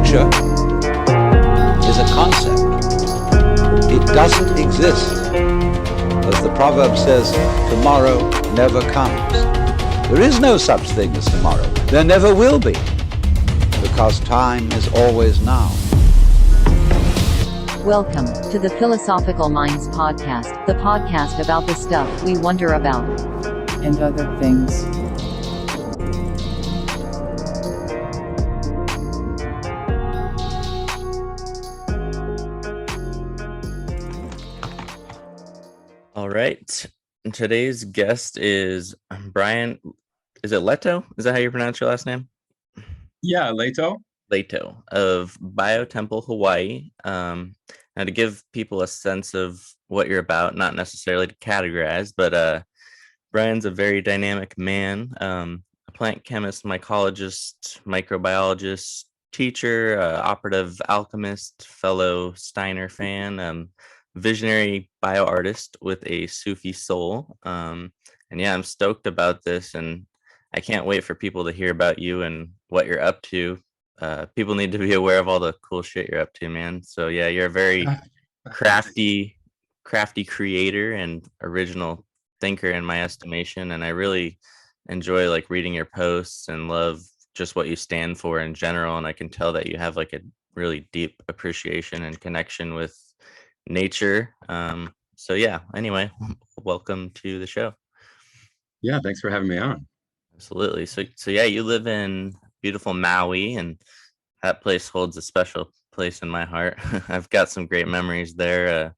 future is a concept. It doesn't exist. As the proverb says, tomorrow never comes. There is no such thing as tomorrow. There never will be, because time is always now. Welcome to the Philosophical Minds Podcast, the podcast about the stuff we wonder about. And other things. All right. Today's guest is Bryen. Is it Lehto? Is that how you pronounce your last name? Yeah, Lehto. Lehto of Biotemple, Hawaii. Now to give people a sense of what you're about, not necessarily to categorize, but Bryen's a very dynamic man, a plant chemist, mycologist, microbiologist, teacher, operative alchemist, fellow Steiner fan, visionary bioartist with a Sufi soul. And yeah, I'm stoked about this, and I can't wait for people to hear about you and what you're up to. People need to be aware of all the cool shit you're up to, man. So yeah, you're a very crafty creator and original thinker in my estimation, and I really enjoy like reading your posts and love just what you stand for in general. And I can tell that you have like a really deep appreciation and connection with nature. So yeah, anyway, welcome to the show. Yeah, thanks for having me on. Absolutely. So yeah, you live in beautiful Maui, and that place holds a special place in my heart. I've got some great memories there.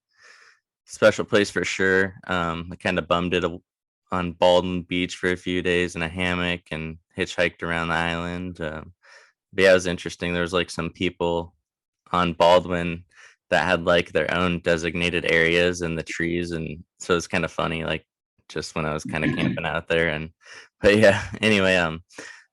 Special place for sure. I kind of bummed it on Baldwin Beach for a few days in a hammock and hitchhiked around the island. But yeah, it was interesting. There was like some people on Baldwin that had like their own designated areas in the trees, and so it's kind of funny, like just when I was kind of camping out there. But yeah, anyway,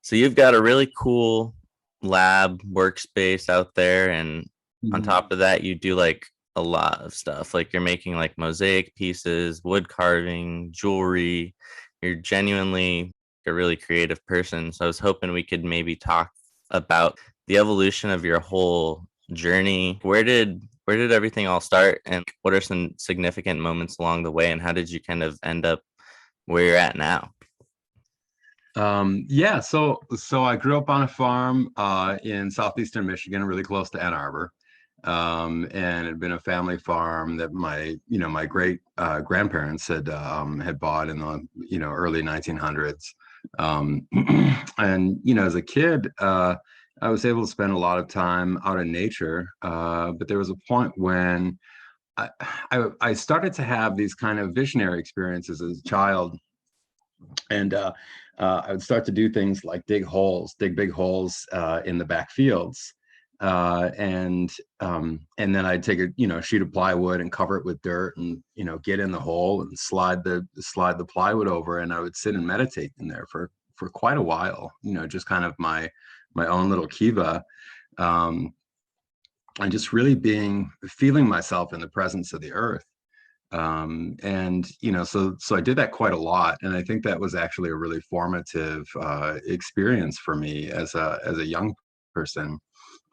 so you've got a really cool lab workspace out there, and on top of that, you do like a lot of stuff. Like you're making like mosaic pieces, wood carving, jewelry. You're genuinely a really creative person. So I was hoping we could maybe talk about the evolution of your whole journey. Where did everything all start, and what are some significant moments along the way, and how did you kind of end up where you're at now? Yeah, so I grew up on a farm in southeastern Michigan, really close to Ann Arbor. And it had been a family farm that my great grandparents had bought in the early 1900s. And as a kid, I was able to spend a lot of time out in nature, but there was a point when I started to have these kind of visionary experiences as a child, and I would start to do things like dig big holes in the back fields, and then I'd take a sheet of plywood and cover it with dirt, and get in the hole and slide the plywood over, and I would sit and meditate in there for quite a while. Just kind of my own little kiva, and just really feeling myself in the presence of the earth. And so I did that quite a lot, and I think that was actually a really formative experience for me as a young person.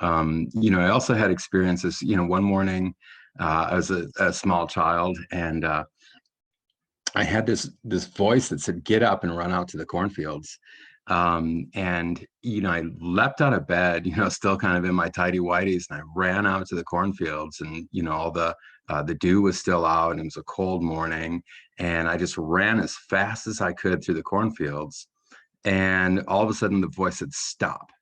I also had experiences. One morning, I was a small child, and I had this voice that said, "Get up and run out to the cornfields." And I leapt out of bed, still kind of in my tidy whities, and I ran out to the cornfields, and all the dew was still out, and it was a cold morning, and I just ran as fast as I could through the cornfields, and all of a sudden the voice said, "Stop,"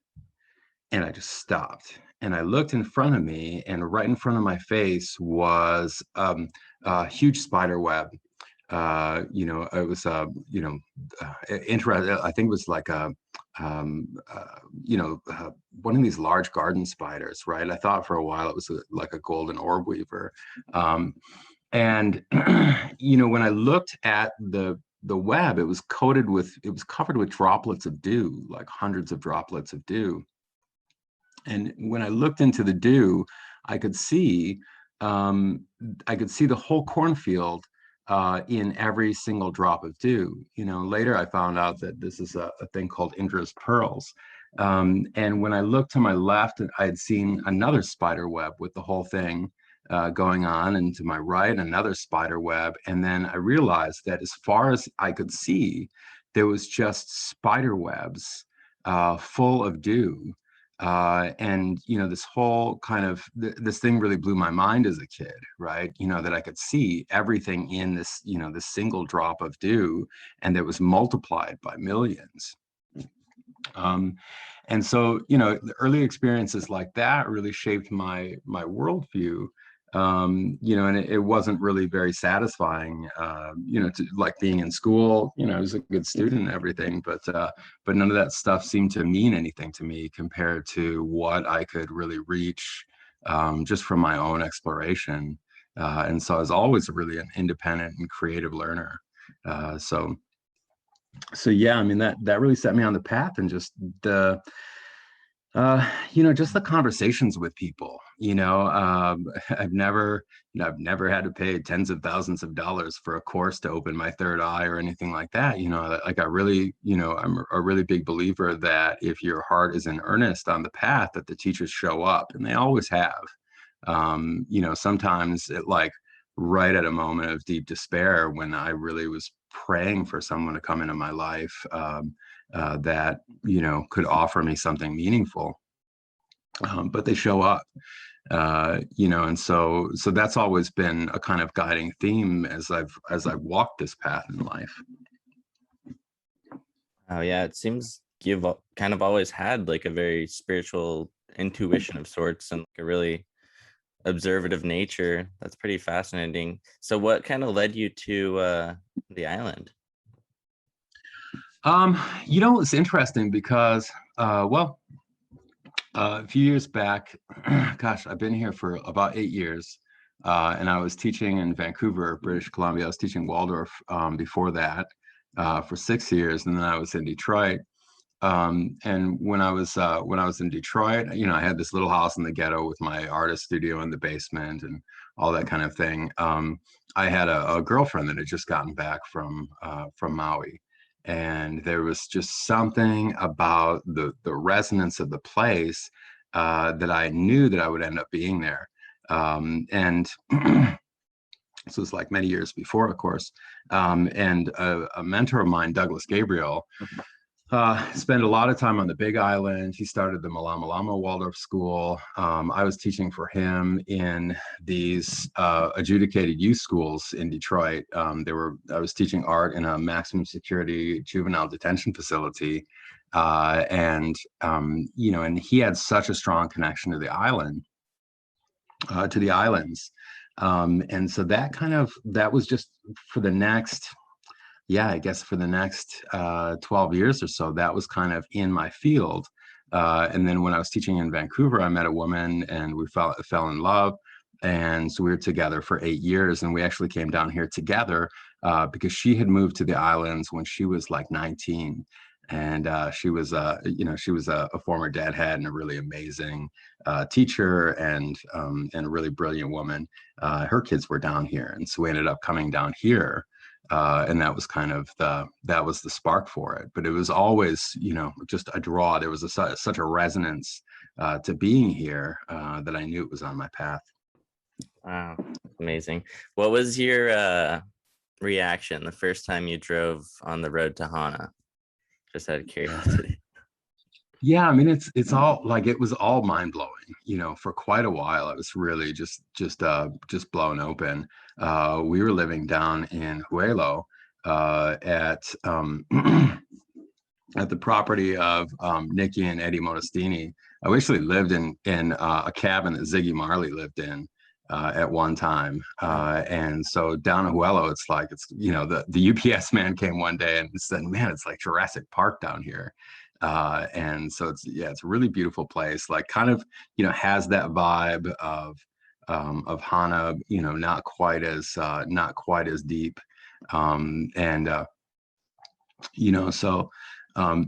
and I just stopped, and I looked in front of me, and right in front of my face was a huge spider web. It was interesting. I think it was like one of these large garden spiders, right? I thought for a while it was like a golden orb weaver. And when I looked at the web, it was covered with droplets of dew, like hundreds of droplets of dew. And when I looked into the dew, I could see the whole cornfield in every single drop of dew. Later I found out that this is a thing called Indra's pearls. And when I looked to my left, I had seen another spider web with the whole thing going on, and to my right, another spider web. And then I realized that as far as I could see, there was just spider webs full of dew. And this whole kind of this thing really blew my mind as a kid, right? That I could see everything in this single drop of dew, and that was multiplied by millions. And so, the early experiences like that really shaped my worldview. And it wasn't really very satisfying, to like being in school. I was a good student and everything, but none of that stuff seemed to mean anything to me compared to what I could really reach just from my own exploration. And so I was always really an independent and creative learner. So yeah, I mean, that really set me on the path, and just the just the conversations with people. I've never had to pay tens of thousands of dollars for a course to open my third eye or anything like that. Like I really, I'm a really big believer that if your heart is in earnest on the path, that the teachers show up, and they always have. Sometimes it, like, right at a moment of deep despair, when I really was praying for someone to come into my life that could offer me something meaningful, but they show up. And so that's always been a kind of guiding theme as I've walked this path in life. Oh yeah, it seems you've kind of always had like a very spiritual intuition of sorts, and like a really observative nature. That's pretty fascinating. So what kind of led you to the island? It's interesting because a few years back, gosh, I've been here for about 8 years, and I was teaching in Vancouver, British Columbia. I was teaching Waldorf before that for 6 years, and then I was in Detroit. And when I was in Detroit, I had this little house in the ghetto with my artist studio in the basement and all that kind of thing. I had a girlfriend that had just gotten back from Maui, and there was just something about the resonance of the place that I knew that I would end up being there. And this was like many years before, of course. And a mentor of mine, Douglas Gabriel, spent a lot of time on the Big Island. He started the Malama Lama Waldorf School. I was teaching for him in these adjudicated youth schools in Detroit. I was teaching art in a maximum security juvenile detention facility. And he had such a strong connection to the island, to the islands. And so that was just for the next, I guess for the next 12 years or so, that was kind of in my field. And then when I was teaching in Vancouver, I met a woman, and we fell in love. And so we were together for 8 years, and we actually came down here together because she had moved to the islands when she was like 19. And she was a former deadhead and a really amazing teacher, and a really brilliant woman. Her kids were down here, and so we ended up coming down here. And that was kind of the spark for it. But it was always, just a draw. There was such a resonance to being here that I knew it was on my path. Wow, amazing. What was your reaction the first time you drove on the road to Hana? Just out of curiosity. Yeah, I mean, it's all like, it was all mind blowing. For quite a while, I was really just blown open. We were living down in Huelo at at the property of Nikki and Eddie Modestini. I actually lived in a cabin that Ziggy Marley lived in at one time. And so down in Huelo, the UPS man came one day and said, "Man, it's like Jurassic Park down here." And so it's a really beautiful place, like kind of, has that vibe of Hana, not quite as deep.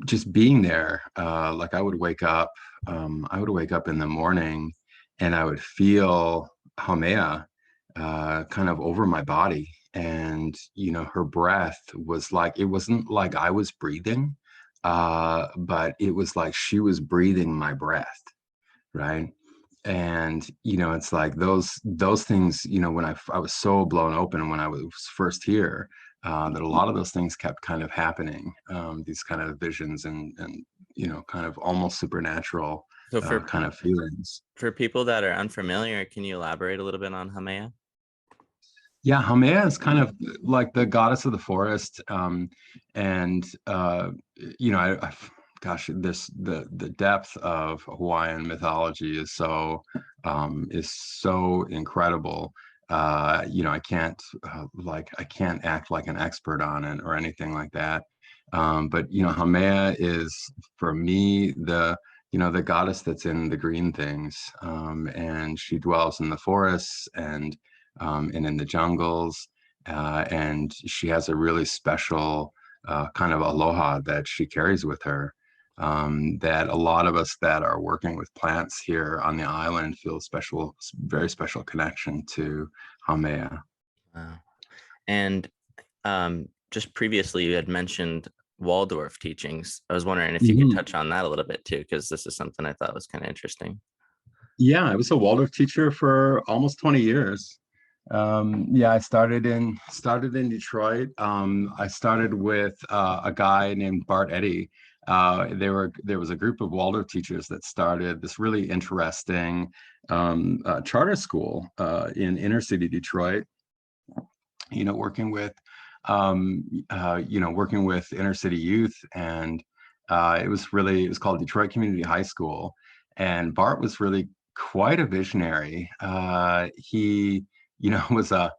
Just being there, like I would wake up in the morning, and I would feel Haumea kind of over my body. And, her breath was like, it wasn't like I was breathing, but it was like she was breathing my breath, right? And it's like those things, when I was so blown open when I was first here, that a lot of those things kept kind of happening, these kind of visions and kind of almost supernatural So kind of feelings. for people that are unfamiliar, can you elaborate a little bit on Haumea? Yeah, Haumea is kind of like the goddess of the forest, and gosh, the depth of Hawaiian mythology is so incredible. I can't I can't act like an expert on it or anything like that. But Haumea is for me the goddess that's in the green things, and she dwells in the forests and in the jungles. And she has a really special kind of aloha that she carries with her, that a lot of us that are working with plants here on the island feel special, very special connection to Haumea. Wow. And just previously you had mentioned Waldorf teachings. I was wondering if you could touch on that a little bit too, because this is something I thought was kind of interesting. Yeah, I was a Waldorf teacher for almost 20 years. Yeah, I started in Detroit. I started with a guy named Bart Eddy. There was a group of Waldorf teachers that started this really interesting charter school in inner city Detroit. Working with working with inner city youth, and it was called Detroit Community High School. And Bart was really quite a visionary. He was a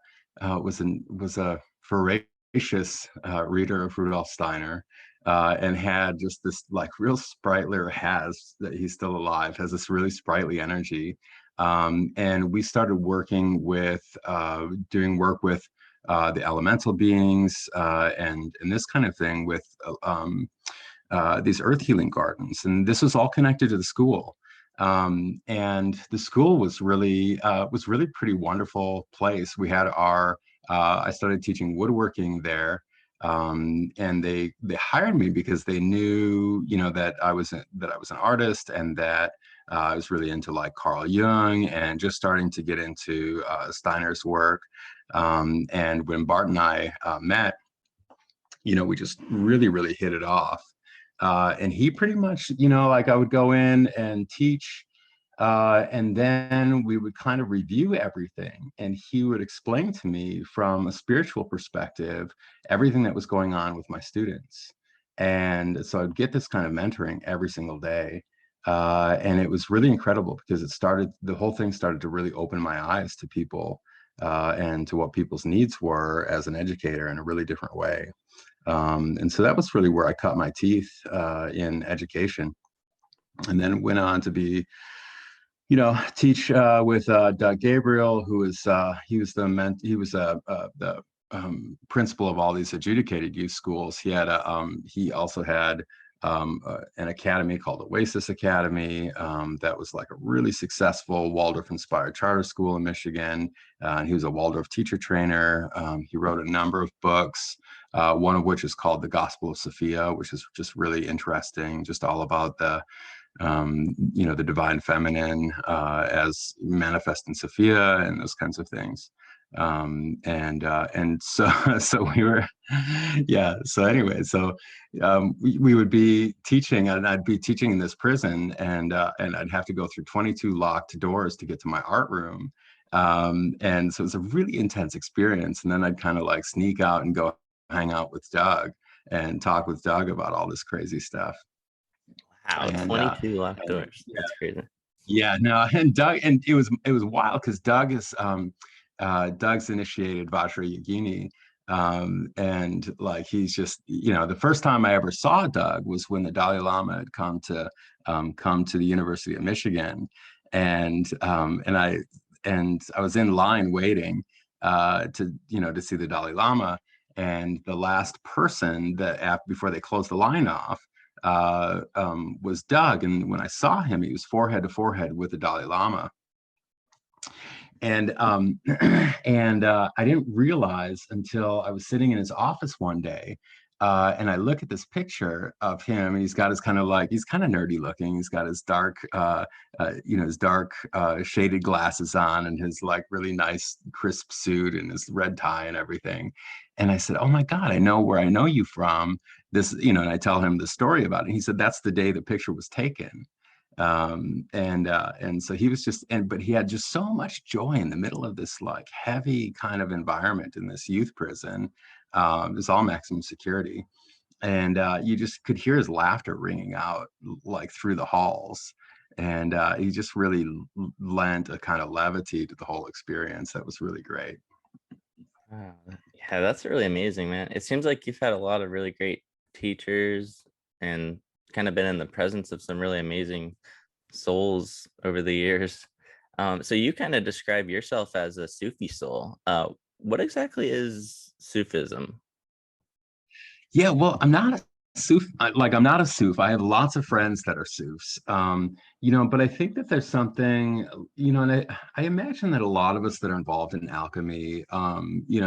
voracious reader of Rudolf Steiner, and had just this like real sprightly, or has, that he's still alive, has this really sprightly energy. And we started working with doing work with the elemental beings, and this kind of thing with these earth healing gardens. And this was all connected to the school. And the school was really pretty wonderful place. We had I started teaching woodworking there, and they hired me because they knew that I was an artist, and that I was really into like Carl Jung and just starting to get into Steiner's work. And when Bart and I met, we just really hit it off. And he pretty much, like I would go in and teach, and then we would kind of review everything, and he would explain to me from a spiritual perspective everything that was going on with my students. And so I'd get this kind of mentoring every single day. And it was really incredible because the whole thing started to really open my eyes to people, and to what people's needs were as an educator in a really different way. And so that was really where I cut my teeth in education, and then went on to be, teach with Doug Gabriel, who was the principal of all these adjudicated youth schools. He also had an academy called Oasis Academy, that was like a really successful Waldorf-inspired charter school in Michigan. And he was a Waldorf teacher trainer. He wrote a number of books, one of which is called The Gospel of Sophia, which is just really interesting, just all about the divine feminine as manifest in Sophia and those kinds of things. And so we were, yeah. So anyway, we would be teaching, and I'd be teaching in this prison, and I'd have to go through 22 locked doors to get to my art room. And so it was a really intense experience. And then I'd kind of like sneak out and go hang out with Doug and talk with Doug about all this crazy stuff. Wow, And 22 locked doors. That's crazy. Yeah, no, and Doug, and it was wild because Doug's initiated Vajrayogini, and like he's just, the first time I ever saw Doug was when the Dalai Lama had come to the University of Michigan, and I was in line waiting to see the Dalai Lama, and the last person before they closed the line off was Doug. And when I saw him, he was forehead to forehead with the Dalai Lama. And I didn't realize until I was sitting in his office one day And I look at this picture of him, and he's got his kind of like, he's kind of nerdy looking. He's got his dark, his dark shaded glasses on, and his like really nice crisp suit and his red tie and everything. And I said, "Oh my God, I know where I know you from." This, and I tell him the story about it. He said, "That's the day the picture was taken." And so he was just, but he had just so much joy in the middle of this like heavy kind of environment in this youth prison. It was all maximum security, and you just could hear his laughter ringing out like through the halls. And he just really lent a kind of levity to the whole experience that was really great. Wow. Yeah, that's really amazing, man. It seems like you've had a lot of really great teachers and kind of been in the presence of some really amazing souls over the years. So you kind of describe yourself as a Sufi soul. What exactly is Sufism? Yeah, well, I'm not a I'm not a Suf. I have lots of friends that are Sufs. But I think that there's something, and I imagine that a lot of us that are involved in alchemy,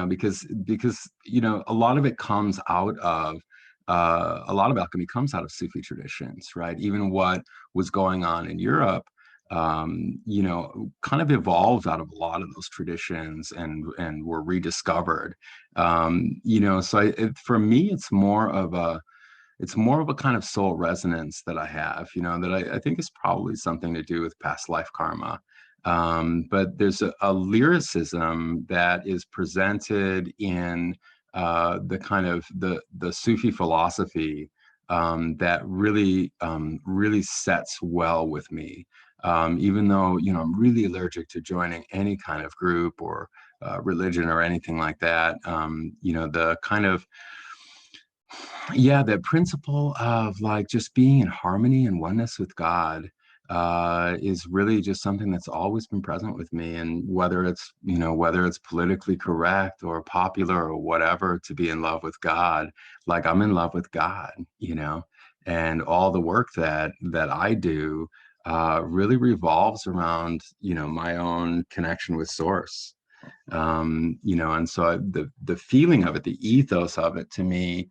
because a lot of it comes out of a lot of alchemy comes out of Sufi traditions, right? Even what was going on in Europe, kind of evolved out of a lot of those traditions and were rediscovered. For me, it's more of a kind of soul resonance that I have, that I think is probably something to do with past life karma. But there's a lyricism that is presented in the kind of the Sufi philosophy that really sets well with me. Even though, I'm really allergic to joining any kind of group or religion or anything like that. The kind of, yeah, the principle of like just being in harmony and oneness with God is really just something that's always been present with me. And whether it's politically correct or popular or whatever, to be in love with God, like I'm in love with God, and all the work that I do really revolves around, my own connection with Source. And so the feeling of it, the ethos of it, to me,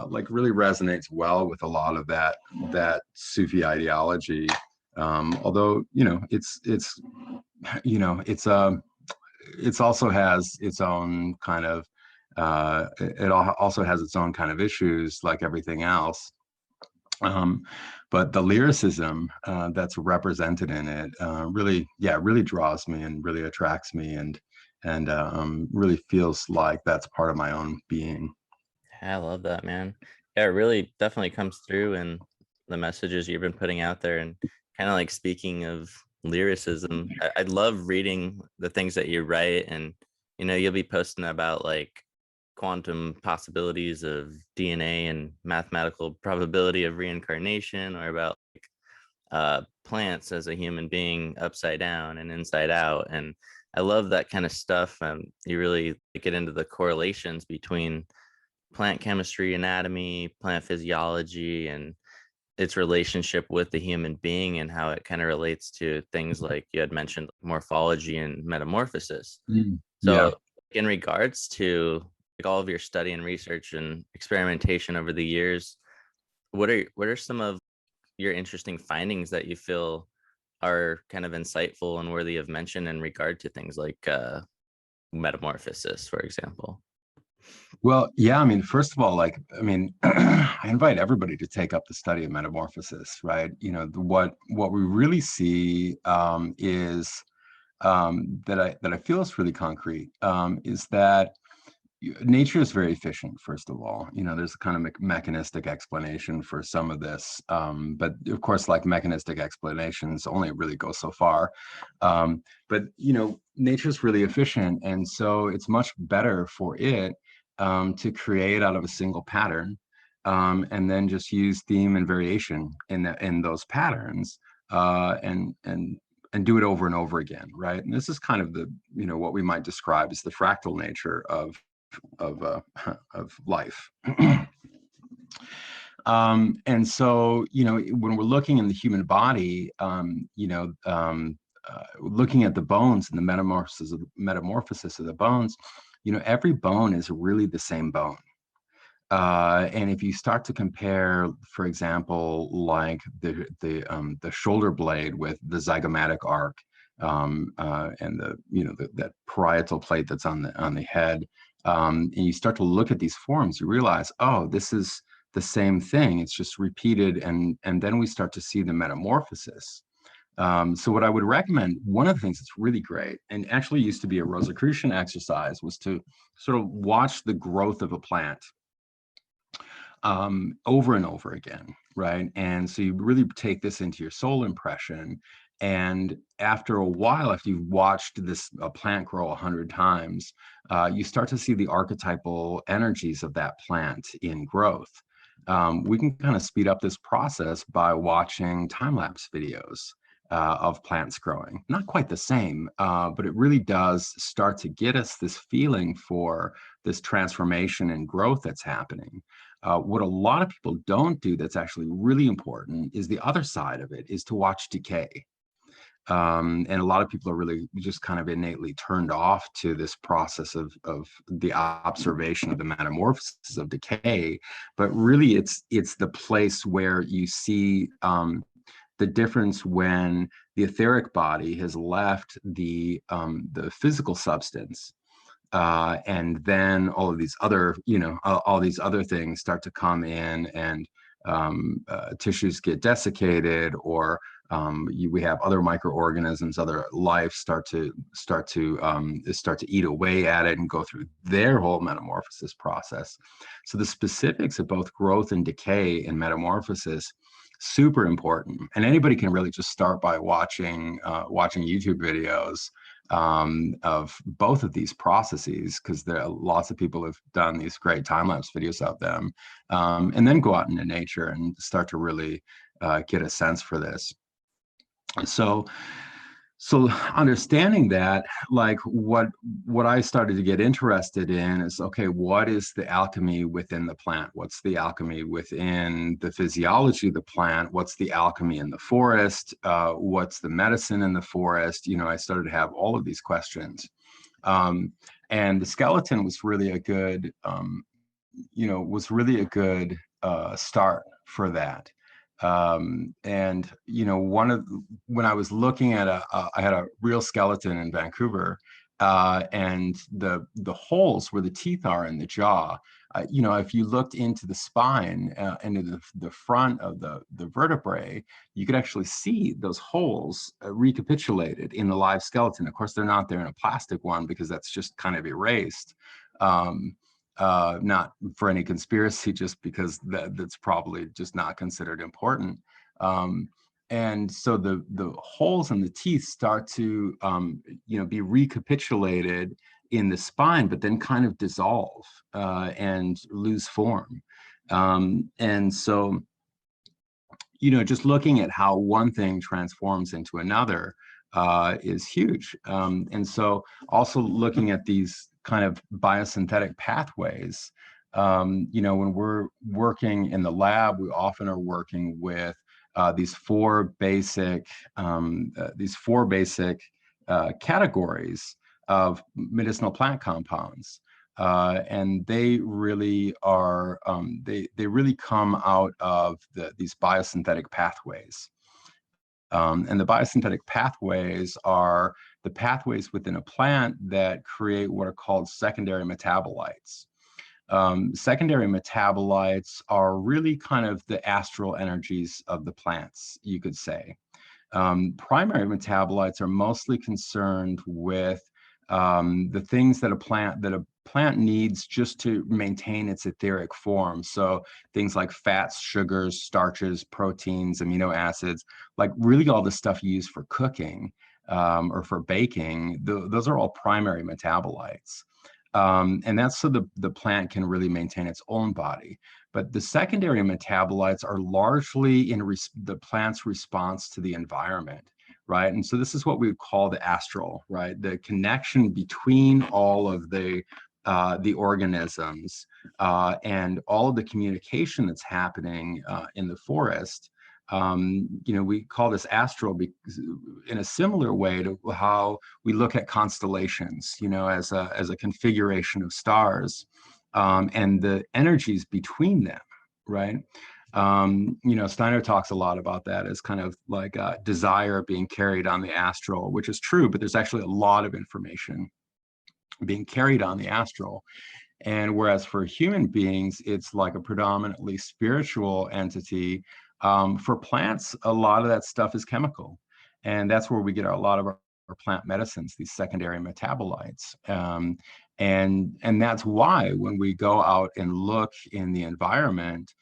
like really resonates well with a lot of that Sufi ideology. Although it's also has its own kind of also has its own kind of issues like everything else. But the lyricism that's represented in it really draws me and really attracts me, and really feels like that's part of my own being. Yeah, I love that, man. Yeah, it really definitely comes through in the messages you've been putting out there. And kind of like speaking of lyricism, I love reading the things that you write. And, you'll be posting about like quantum possibilities of DNA and mathematical probability of reincarnation, or about plants as a human being upside down and inside out. And I love that kind of stuff. You really get into the correlations between plant chemistry, anatomy, plant physiology, and its relationship with the human being, and how it kind of relates to things like you had mentioned, morphology and metamorphosis. Yeah. So in regards to like all of your study and research and experimentation over the years, what are some of your interesting findings that you feel are kind of insightful and worthy of mention in regard to things like metamorphosis, for example? Well, yeah, I mean, first of all, I invite everybody to take up the study of metamorphosis, right? What we really see is that I feel is really concrete, is that nature is very efficient. First of all, there's a kind of mechanistic explanation for some of this, but of course, like mechanistic explanations only really go so far. But nature is really efficient, and so it's much better for it to create out of a single pattern, and then just use theme and variation in those patterns, and do it over and over again, right? And this is kind of the what we might describe as the fractal nature of life. And so when we're looking in the human body, looking at the bones and the metamorphosis of the bones, every bone is really the same bone. And if you start to compare, for example, like the shoulder blade with the zygomatic arc, and that parietal plate that's on the head, and you start to look at these forms, you realize, oh, this is the same thing. It's just repeated, and then we start to see the metamorphosis. So what I would recommend, one of the things that's really great, and actually used to be a Rosicrucian exercise, was to sort of watch the growth of a plant over and over again, right? And so you really take this into your soul impression. And after a while, after you've watched a plant grow 100 times, you start to see the archetypal energies of that plant in growth. We can kind of speed up this process by watching time-lapse videos of plants growing. Not quite the same, but it really does start to get us this feeling for this transformation and growth that's happening. What a lot of people don't do that's actually really important is the other side of it, is to watch decay. And a lot of people are really just kind of innately turned off to this process of the observation of the metamorphosis of decay. But really, it's the place where you see the difference when the etheric body has left the physical substance. And then all of these other, all these other things start to come in, and tissues get desiccated, or we have other microorganisms, other life start to eat away at it and go through their whole metamorphosis process. So the specifics of both growth and decay and metamorphosis, super important. And anybody can really just start by watching YouTube videos of both of these processes, because there are lots of people who've done these great time-lapse videos of them, and then go out into nature and start to really get a sense for this. So understanding that, like what I started to get interested in is, okay, what is the alchemy within the plant? What's the alchemy within the physiology of the plant? What's the alchemy in the forest? What's the medicine in the forest? I started to have all of these questions. And the skeleton was really a good, start for that. And when I was looking at I had a real skeleton in Vancouver, and the holes where the teeth are in the jaw, if you looked into the spine, into the front of the vertebrae, you could actually see those holes recapitulated in the live skeleton. Of course, they're not there in a plastic one, because that's just kind of erased. Not for any conspiracy, just because that's probably just not considered important. And so the holes in the teeth start to be recapitulated in the spine, but then kind of dissolve and lose form. And so just looking at how one thing transforms into another is huge. And so also looking at these kind of biosynthetic pathways, when we're working in the lab, we often are working with these four basic categories of medicinal plant compounds. And they really are, they really come out of these biosynthetic pathways. And the biosynthetic pathways are the pathways within a plant that create what are called secondary metabolites. Secondary metabolites are really kind of the astral energies of the plants, you could say. Primary metabolites are mostly concerned with the things that a plant needs just to maintain its etheric form. So things like fats, sugars, starches, proteins, amino acids, like really all the stuff you use for cooking or for baking, those are all primary metabolites. And that's so the plant can really maintain its own body. But the secondary metabolites are largely in the plant's response to the environment, right? And so this is what we would call the astral, right? The connection between all of the organisms and all of the communication that's happening in the forest. We call this astral because, in a similar way to how we look at constellations, as a configuration of stars. and the energies between them, right? Steiner talks a lot about that as kind of like desire being carried on the astral, which is true, but there's actually a lot of information being carried on the astral. And whereas for human beings, it's like a predominantly spiritual entity, for plants, a lot of that stuff is chemical. And that's where we get a lot of our plant medicines, these secondary metabolites. And that's why when we go out and look in the environment,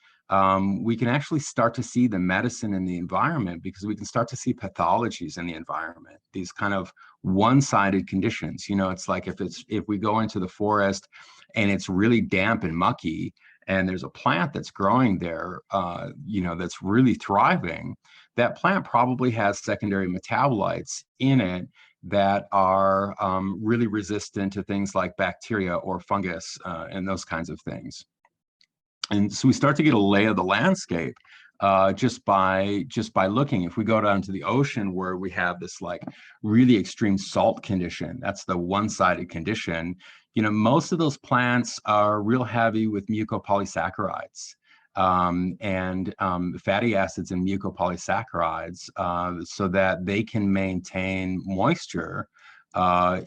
we can actually start to see the medicine in the environment, because we can start to see pathologies in the environment, these kind of one-sided conditions. It's like if we go into the forest and it's really damp and mucky, and there's a plant that's growing there, that's really thriving, that plant probably has secondary metabolites in it that are really resistant to things like bacteria or fungus and those kinds of things. And so we start to get a lay of the landscape just by looking. If we go down to the ocean where we have this like really extreme salt condition, that's the one-sided condition. Most of those plants are real heavy with mucopolysaccharides and fatty acids and mucopolysaccharides, so that they can maintain moisture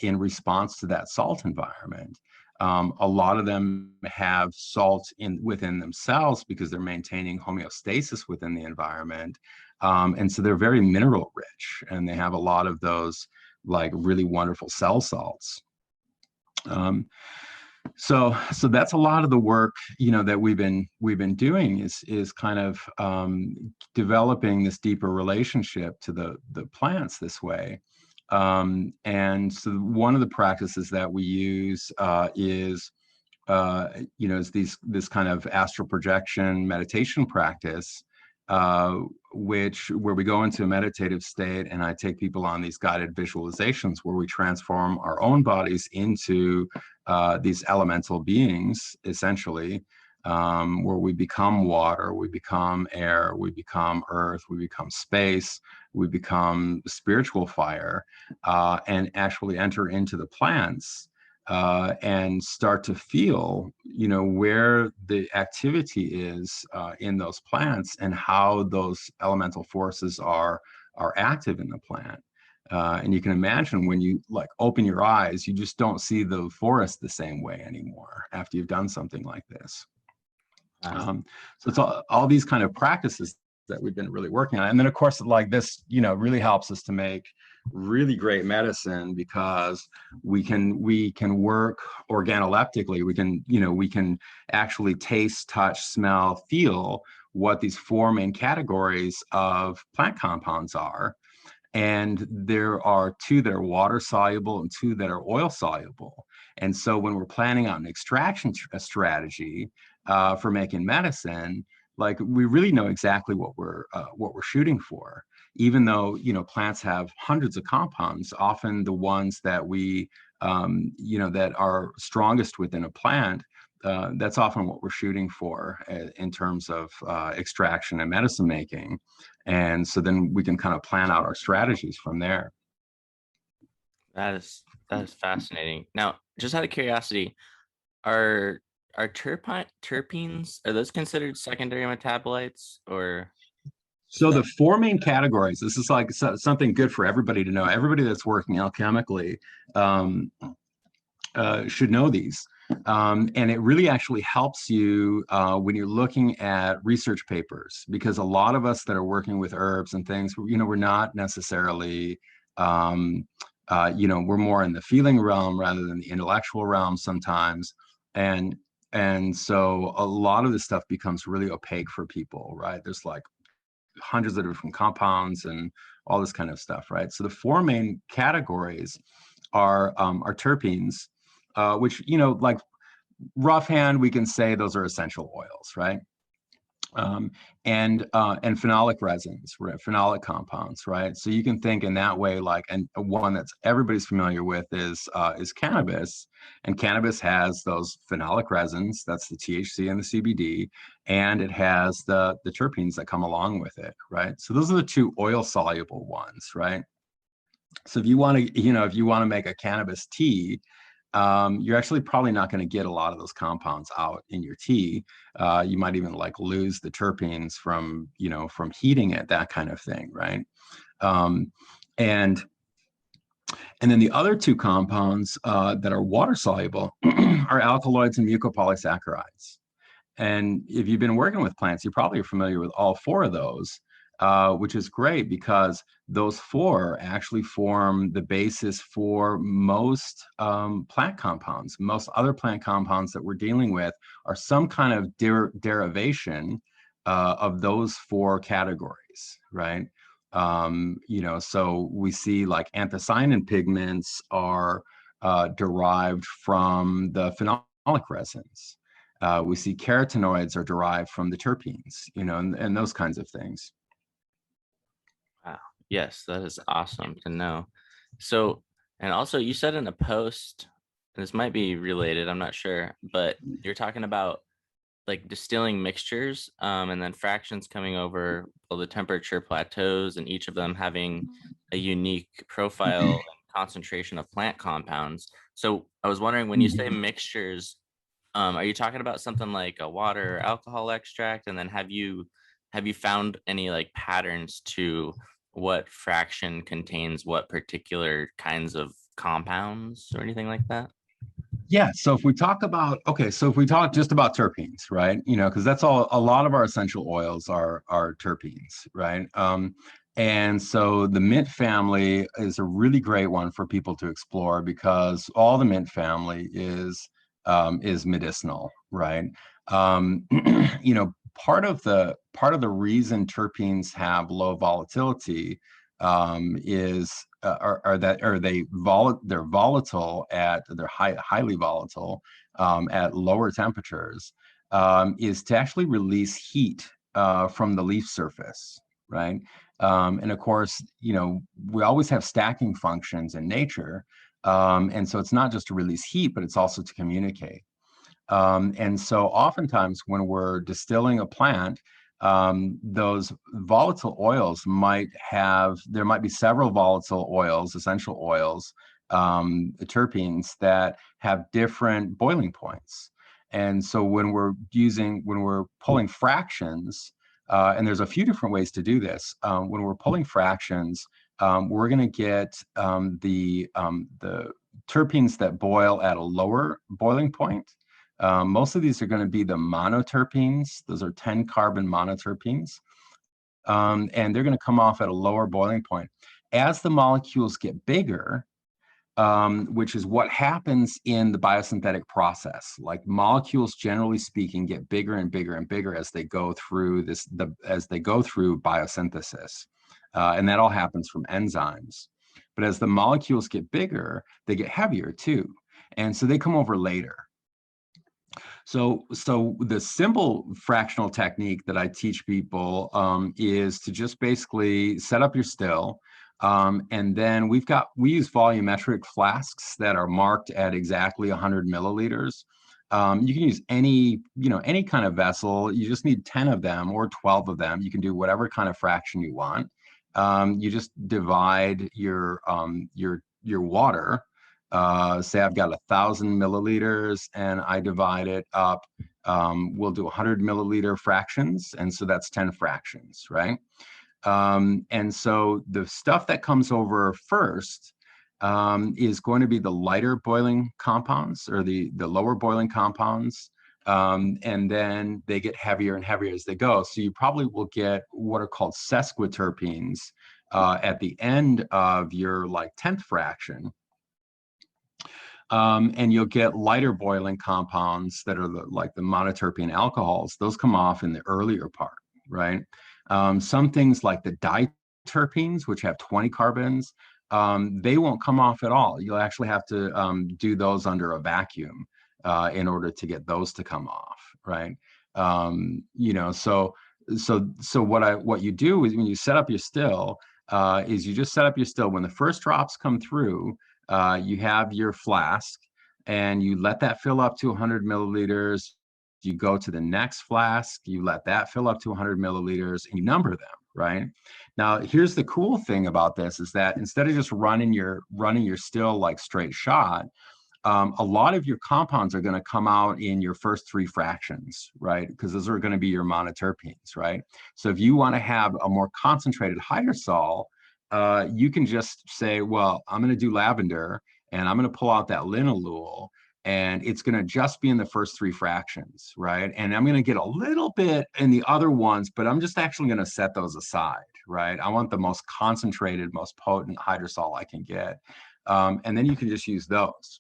in response to that salt environment. A lot of them have salt within themselves because they're maintaining homeostasis within the environment. And so they're very mineral rich, and they have a lot of those like really wonderful cell salts. So that's a lot of the work, that we've been doing is kind of developing this deeper relationship to the plants this way. And so one of the practices that we use is this kind of astral projection meditation practice, where we go into a meditative state, and I take people on these guided visualizations where we transform our own bodies into these elemental beings, essentially, where we become water, we become air, we become earth, we become space, we become spiritual fire, and actually enter into the plants and start to feel, where the activity is in those plants and how those elemental forces are active in the plant. And you can imagine when you like open your eyes, you just don't see the forest the same way anymore after you've done something like this. So it's all these kind of practices that we've been really working on. And then of course, like this, really helps us to make really great medicine, because we can work organoleptically. We can actually taste, touch, smell, feel what these four main categories of plant compounds are. And there are two that are water soluble and two that are oil soluble. And so when we're planning out an extraction strategy for making medicine, like we really know exactly what we're shooting for. Even though plants have hundreds of compounds, often the ones that we that are strongest within a plant, that's often what we're shooting for in terms of extraction and medicine making. And so then we can kind of plan out our strategies from there. That is fascinating. Now, just out of curiosity, are terpenes, are those considered secondary metabolites, or? So the four main categories, this is like something good for everybody to know. Everybody that's working alchemically should know these. And it really actually helps you when you're looking at research papers, because a lot of us that are working with herbs and things, we're not necessarily, we're more in the feeling realm rather than the intellectual realm sometimes. And so a lot of this stuff becomes really opaque for people, right? There's like hundreds of different compounds and all this kind of stuff, right? So the four main categories are terpenes, which, like rough hand, we can say those are essential oils, right? And phenolic resins, right? Phenolic compounds, right? So you can think in that way, like, and one that's everybody's familiar with is cannabis, and cannabis has those phenolic resins, that's the THC and the CBD, and it has the terpenes that come along with it, right? So those are the two oil soluble ones, right? So if you want to, if you want to make a cannabis tea, you're actually probably not going to get a lot of those compounds out in your tea. You might even like lose the terpenes from, from heating it, that kind of thing, right? And then the other two compounds that are water soluble are alkaloids and mucopolysaccharides. And if you've been working with plants, you're probably familiar with all four of those, which is great because those four actually form the basis for most plant compounds. Most other plant compounds that we're dealing with are some kind of derivation of those four categories, right? So we see like anthocyanin pigments are derived from the phenolic resins. We see carotenoids are derived from the terpenes, and those kinds of things. Wow. Yes, that is awesome to know. So, and also you said in a post, and this might be related, I'm not sure, but you're talking about like distilling mixtures and then fractions coming over the temperature plateaus and each of them having a unique profile and concentration of plant compounds. So I was wondering, when you say mixtures, are you talking about something like a water or alcohol extract? And then have you found any like patterns to what fraction contains what particular kinds of compounds or anything like that? Yeah. So if we talk just about terpenes, right? Because that's all. A lot of our essential oils are terpenes, right? And so the mint family is a really great one for people to explore because all the mint family is medicinal, right? Part of the reason terpenes have low volatility is they're volatile they're highly volatile at lower temperatures, is to actually release heat from the leaf surface, right? And of course, we always have stacking functions in nature. And so it's not just to release heat, but it's also to communicate. And so oftentimes when we're distilling a plant, those volatile oils there might be several volatile oils, essential oils, terpenes that have different boiling points. And so when we're pulling fractions, and there's a few different ways to do this. When we're pulling fractions, we're going to get the terpenes that boil at a lower boiling point. Most of these are going to be the monoterpenes. Those are 10 carbon monoterpenes. And they're going to come off at a lower boiling point. As the molecules get bigger, which is what happens in the biosynthetic process, like molecules, generally speaking, get bigger and bigger and bigger as they go through biosynthesis. And that all happens from enzymes. But as the molecules get bigger, they get heavier too. And so they come over later. So the simple fractional technique that I teach people is to just basically set up your still. And then we use volumetric flasks that are marked at exactly 100 milliliters. You can use any kind of vessel. You just need 10 of them or 12 of them. You can do whatever kind of fraction you want. You just divide your water. Say I've got 1,000 milliliters and I divide it up. We'll do 100 milliliter fractions. And so that's 10 fractions, right? And so the stuff that comes over first is going to be the lighter boiling compounds or the lower boiling compounds. And then they get heavier and heavier as they go. So you probably will get what are called sesquiterpenes at the end of your 10th fraction. And you'll get lighter boiling compounds that are the monoterpene alcohols. Those come off in the earlier part, right? Some things like the diterpenes, which have 20 carbons, they won't come off at all. You'll actually have to do those under a vacuum in order to get those to come off, right? So what you do is when you set up your still, is you just set up your still. When the first drops come through, you have your flask and you let that fill up to 100 milliliters. You go to the next flask, you let that fill up to 100 milliliters and you number them, right? Now, here's the cool thing about this is that instead of just running your still like straight shot, a lot of your compounds are going to come out in your first 3 fractions, right? Because those are going to be your monoterpenes, right? So if you want to have a more concentrated hydrosol, you can just say, well, I'm going to do lavender, and I'm going to pull out that linalool, and it's going to just be in the first 3 fractions, right? And I'm going to get a little bit in the other ones, but I'm just actually going to set those aside, right? I want the most concentrated, most potent hydrosol I can get. And then you can just use those.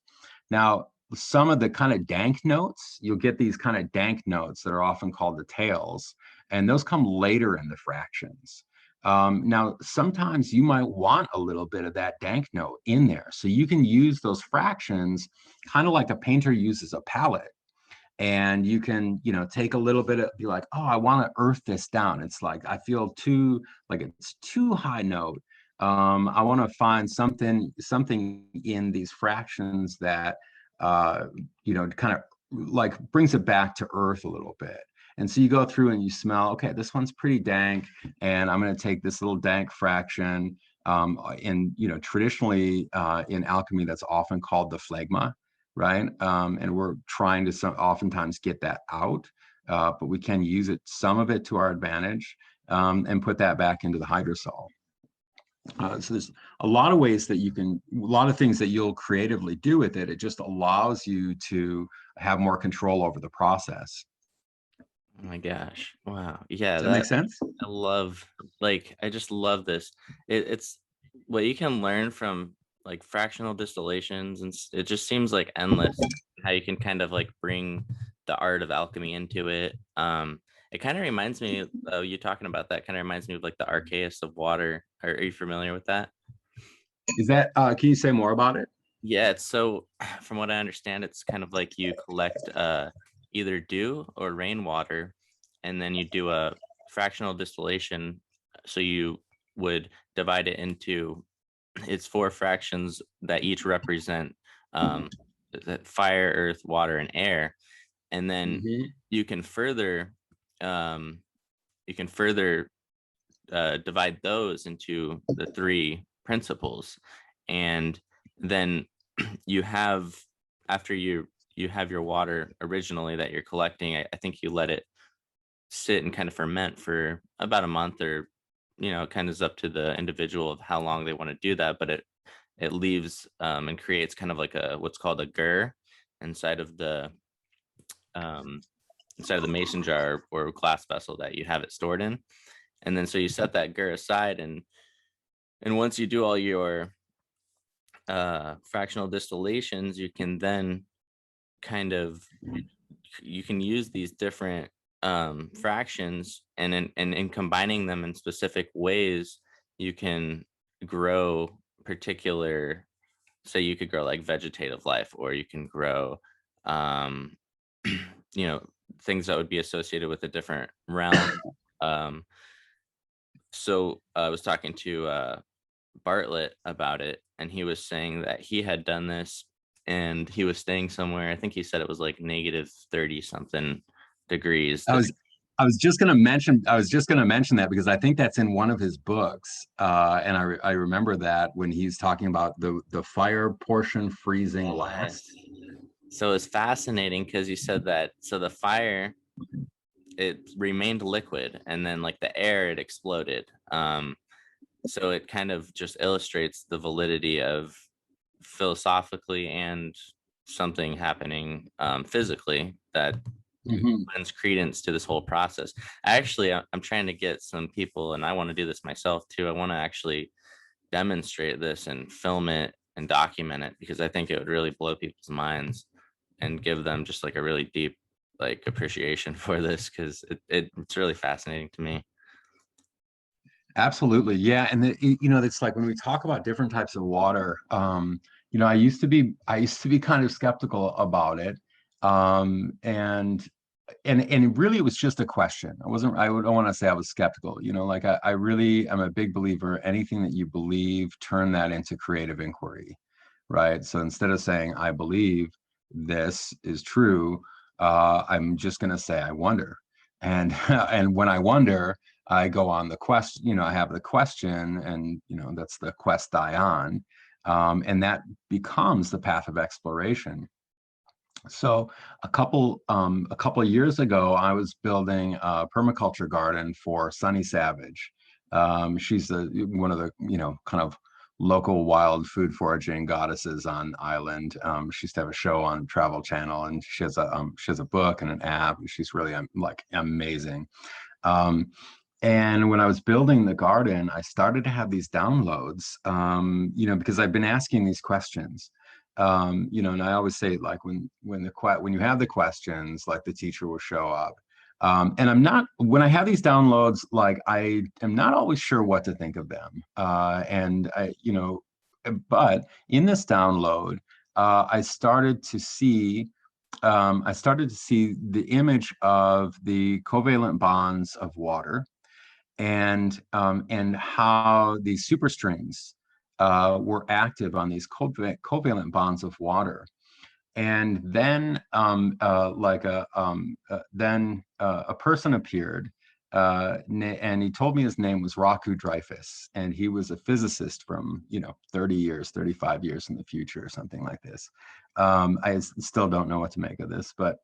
Now, some of the kind of dank notes, you'll get these kind of dank notes that are often called the tails, and those come later in the fractions. Now, sometimes you might want a little bit of that dank note in there. So you can use those fractions kind of like a painter uses a palette. And you can, take a little bit of, be like, oh, I want to earth this down. It's like, I feel it's too high note. I want to find something in these fractions that, kind of like brings it back to earth a little bit. And so you go through and you smell, okay, this one's pretty dank, and I'm going to take this little dank fraction. Traditionally in alchemy, that's often called the phlegma, right? And we're trying to oftentimes get that out, but we can use some of it to our advantage, and put that back into the hydrosol. So there's a lot of ways that a lot of things that you'll creatively do with it. It just allows you to have more control over the process. Oh my gosh. Wow. Yeah. Does that make sense? I just love this. It's what you can learn from like fractional distillations, and it just seems like endless how you can kind of like bring the art of alchemy into it. It kind of reminds me, you talking about that kind of reminds me of like the Archaeus of water. Are you familiar with that? Is that, can you say more about it? Yeah, it's so from what I understand, it's kind of like you collect either dew or rainwater, and then you do a fractional distillation. So you would divide it into its 4 fractions that each represent fire, earth, water, and air. And then you can further divide those into the 3 principles. And then you have, after you have your water originally that you're collecting, I think you let it sit and kind of ferment for about a month, or it kind of is up to the individual of how long they want to do that, but it leaves and creates kind of like what's called a gur inside of the mason jar or glass vessel that you have it stored in. And then so you set that gur aside, and once you do all your fractional distillations, you can then you can use these different fractions, and in combining them in specific ways, you can grow particular, say you could grow like vegetative life, or you can grow things that would be associated with a different realm. So I was talking to Bartlett about it, and he was saying that he had done this, and he was staying somewhere, I think he said it was like negative 30 something degrees. I was just going to mention that, because I think that's in one of his books, and I remember that when he's talking about the fire portion freezing last. So it's fascinating because you said that. So the fire, it remained liquid, and then like the air, it exploded. So it kind of just illustrates the validity of philosophically and something happening physically that lends credence to this whole process. I'm trying to get some people, and I want to do this myself too. I want to actually demonstrate this and film it and document it, because I think it would really blow people's minds and give them just like a really deep like appreciation for this, because it's really fascinating to me. Absolutely. Yeah. And it's like when we talk about different types of water, I used to be kind of skeptical about it. And really it was just a question. I don't want to say I was skeptical, I really am a big believer, anything that you believe, turn that into creative inquiry, right? So instead of saying, I believe this is true, I'm just going to say, I wonder. And, and when I wonder, I go on the question, I have the question, and, that's the quest die on. And that becomes the path of exploration. So a couple of years ago, I was building a permaculture garden for Sunny Savage. She's one of the, kind of local wild food foraging goddesses on island. She used to have a show on Travel Channel, and she has a book and an app. She's really like amazing. And when I was building the garden, I started to have these downloads, because I've been asking these questions. And I always say, like, when you have the questions, like, the teacher will show up. And when I have these downloads, like, I am not always sure what to think of them. But in this download, I started to see the image of the covalent bonds of water, and how these superstrings were active on these covalent bonds of water. And then a person appeared, and he told me his name was Raku Dreyfus, and he was a physicist from 30 years, 35 years in the future, or something like this. I still don't know what to make of this, but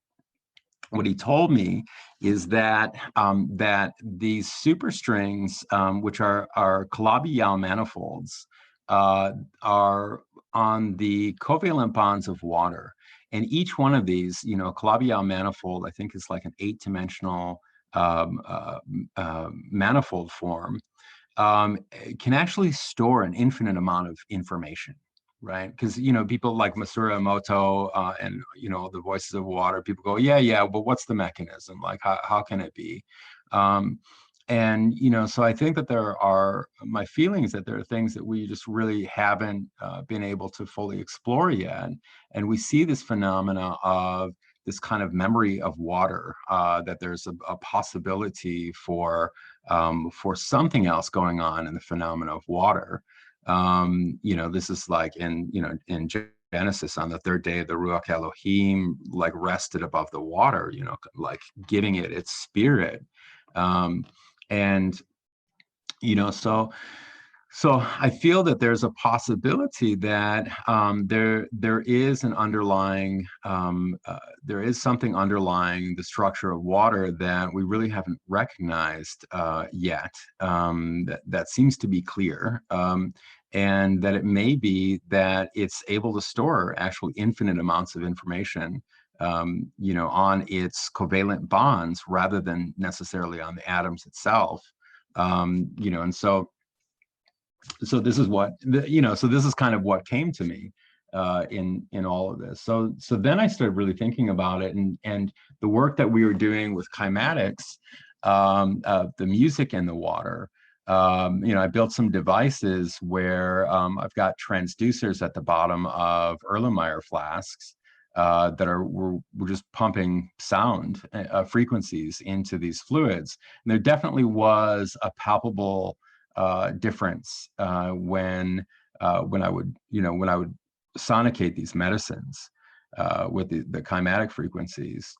what he told me is that these superstrings, which are Calabi-Yau manifolds, are on the covalent bonds of water. And each one of these, Calabi-Yau manifold, I think, is like an 8-dimensional manifold form, can actually store an infinite amount of information. Right, because people like Masaru Emoto and the Voices of Water, people go, yeah, but what's the mechanism? Like, how can it be? And so I think that my feeling is that there are things that we just really haven't been able to fully explore yet, and we see this phenomena of this kind of memory of water, that there's a possibility for something else going on in the phenomena of water. This is like in Genesis, on the third day, the Ruach Elohim like rested above the water, like giving it its spirit. So I feel that there's a possibility that there is an underlying, there is something underlying the structure of water that we really haven't recognized yet. That seems to be clear, and that it may be that it's able to store actually infinite amounts of information, on its covalent bonds rather than necessarily on the atoms itself. And so this is this is kind of what came to me in all of this. So then I started really thinking about it, and the work that we were doing with Cymatics, the music in the water. I built some devices where I've got transducers at the bottom of Erlenmeyer flasks that we're just pumping sound frequencies into these fluids. And there definitely was a palpable difference when I would sonicate these medicines with the cymatic frequencies.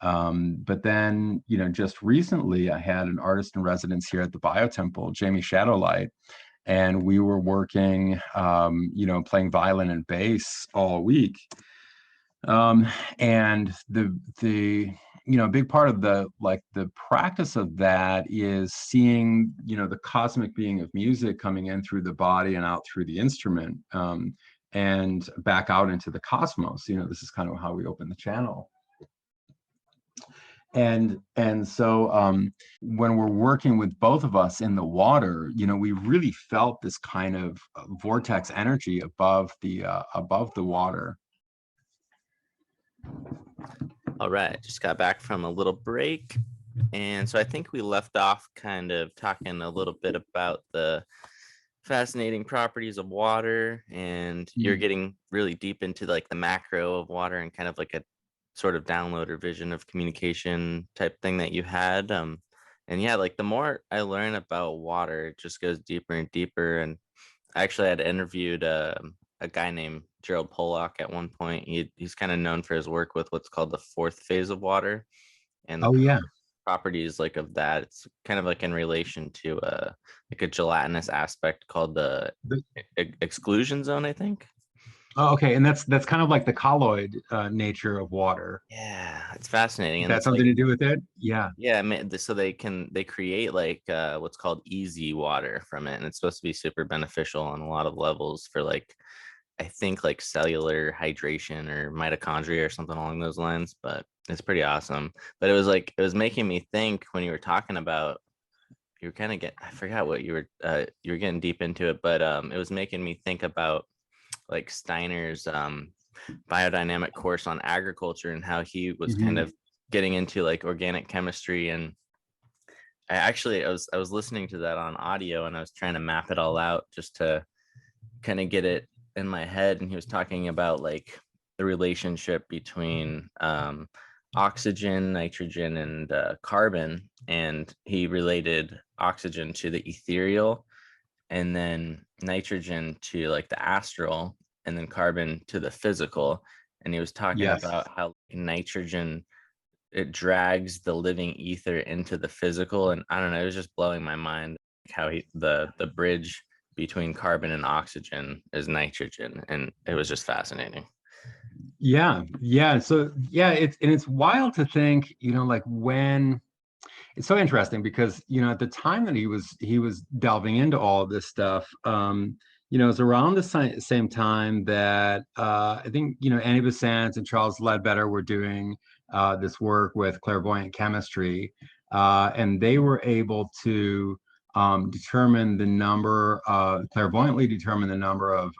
But then, just recently, I had an artist in residence here at the Biotemple, Jamie Shadowlight, and we were working, playing violin and bass all week. And a big part of the practice of that is seeing, the cosmic being of music coming in through the body and out through the instrument, and back out into the cosmos. This is kind of how we open the channel. And so when we're working with both of us in the water, we really felt this kind of vortex energy above the water. All right, just got back from a little break. And so I think we left off kind of talking a little bit about the fascinating properties of water, and you're getting really deep into like the macro of water and kind of like a sort of download or vision of communication type thing that you had. And yeah, like the more I learn about water, it just goes deeper and deeper. And I actually had interviewed a guy named Gerald Pollock at one point. He's kind of known for his work with what's called the fourth phase of water. And Oh yeah. properties like of that. It's kind of like in relation to like a gelatinous aspect called the exclusion zone, I think. Oh, okay, and that's kind of like the colloid nature of water. Yeah, it's fascinating, Is and that it's like, something to do with it? Yeah. yeah, so they create like what's called easy water from it, and it's supposed to be super beneficial on a lot of levels for like, I think like cellular hydration or mitochondria or something along those lines. But it's pretty awesome. But it was making me think when you were talking about, you were kind of I forgot what you were getting deep into it, but it was making me think about like Steiner's biodynamic course on agriculture and how he was kind Mhm. of getting into like organic chemistry. And I was listening to that on audio, and I was trying to map it all out just to kind of get it in my head. And he was talking about like the relationship between oxygen, nitrogen, and carbon, and he related oxygen to the ethereal, and then nitrogen to like the astral, and then carbon to the physical. And he was talking Yes. about how nitrogen, it drags the living ether into the physical. And I don't know, it was just blowing my mind how the bridge between carbon and oxygen is nitrogen, and it was just fascinating. Yeah, yeah. So yeah, it's wild to think, like when it's so interesting because, at the time that he was delving into all of this stuff, it was around the same time that I think, Annie Besant and Charles Ledbetter were doing this work with clairvoyant chemistry, and they were able to clairvoyantly determine the number of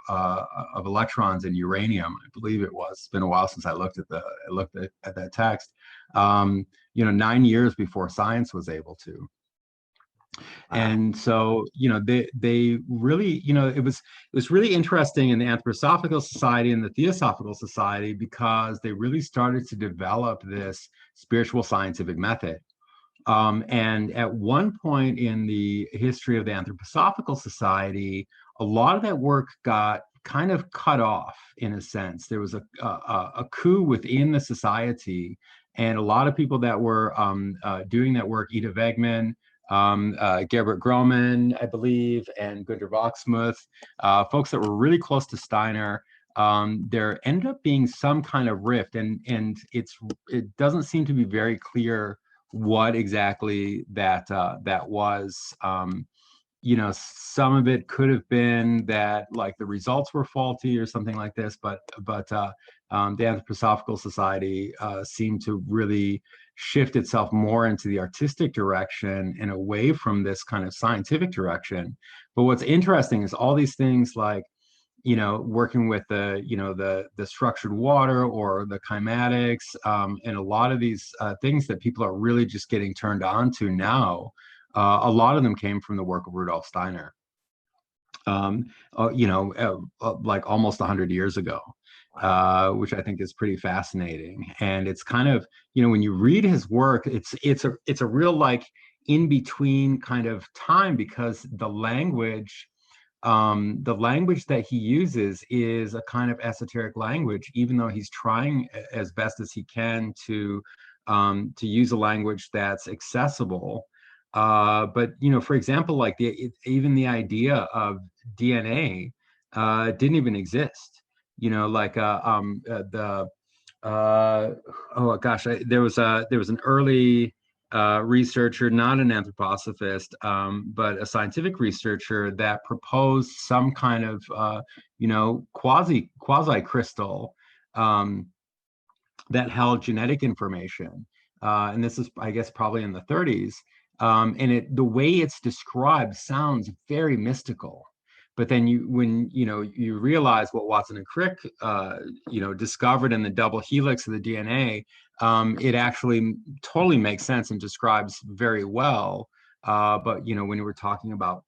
electrons in uranium. I believe it was. It's been a while since I looked at that text. 9 years before science was able to. Wow. And so, they really, it was really interesting in the Anthroposophical Society and the Theosophical Society because they really started to develop this spiritual scientific method. And at one point in the history of the Anthroposophical Society, a lot of that work got kind of cut off in a sense. There was a coup within the society, and a lot of people that were doing that work, Ida Wegman, Gerbert Groman, I believe, and Günter Wachsmuth, folks that were really close to Steiner. There ended up being some kind of rift, and it doesn't seem to be very clear what exactly that was. Some of it could have been that like the results were faulty or something like this, but the Anthroposophical Society seemed to really shift itself more into the artistic direction and away from this kind of scientific direction. But what's interesting is all these things like working with the structured water or the cymatics, and a lot of these things that people are really just getting turned on to now. A lot of them came from the work of Rudolf Steiner, like almost 100 years ago, Wow. which I think is pretty fascinating. And it's kind of, when you read his work, it's a real like in between kind of time because the language that he uses is a kind of esoteric language, even though he's trying as best as he can to use a language that's accessible. But for example, like even the idea of DNA didn't even exist. Like the oh gosh, there was an early researcher, not an anthroposophist, but a scientific researcher that proposed some kind of quasi crystal um, that held genetic information. And this is, I guess, probably in the 30s. And the way it's described sounds very mystical. But then when you realize what Watson and Crick discovered in the double helix of the DNA, it actually totally makes sense and describes very well. But when we're talking about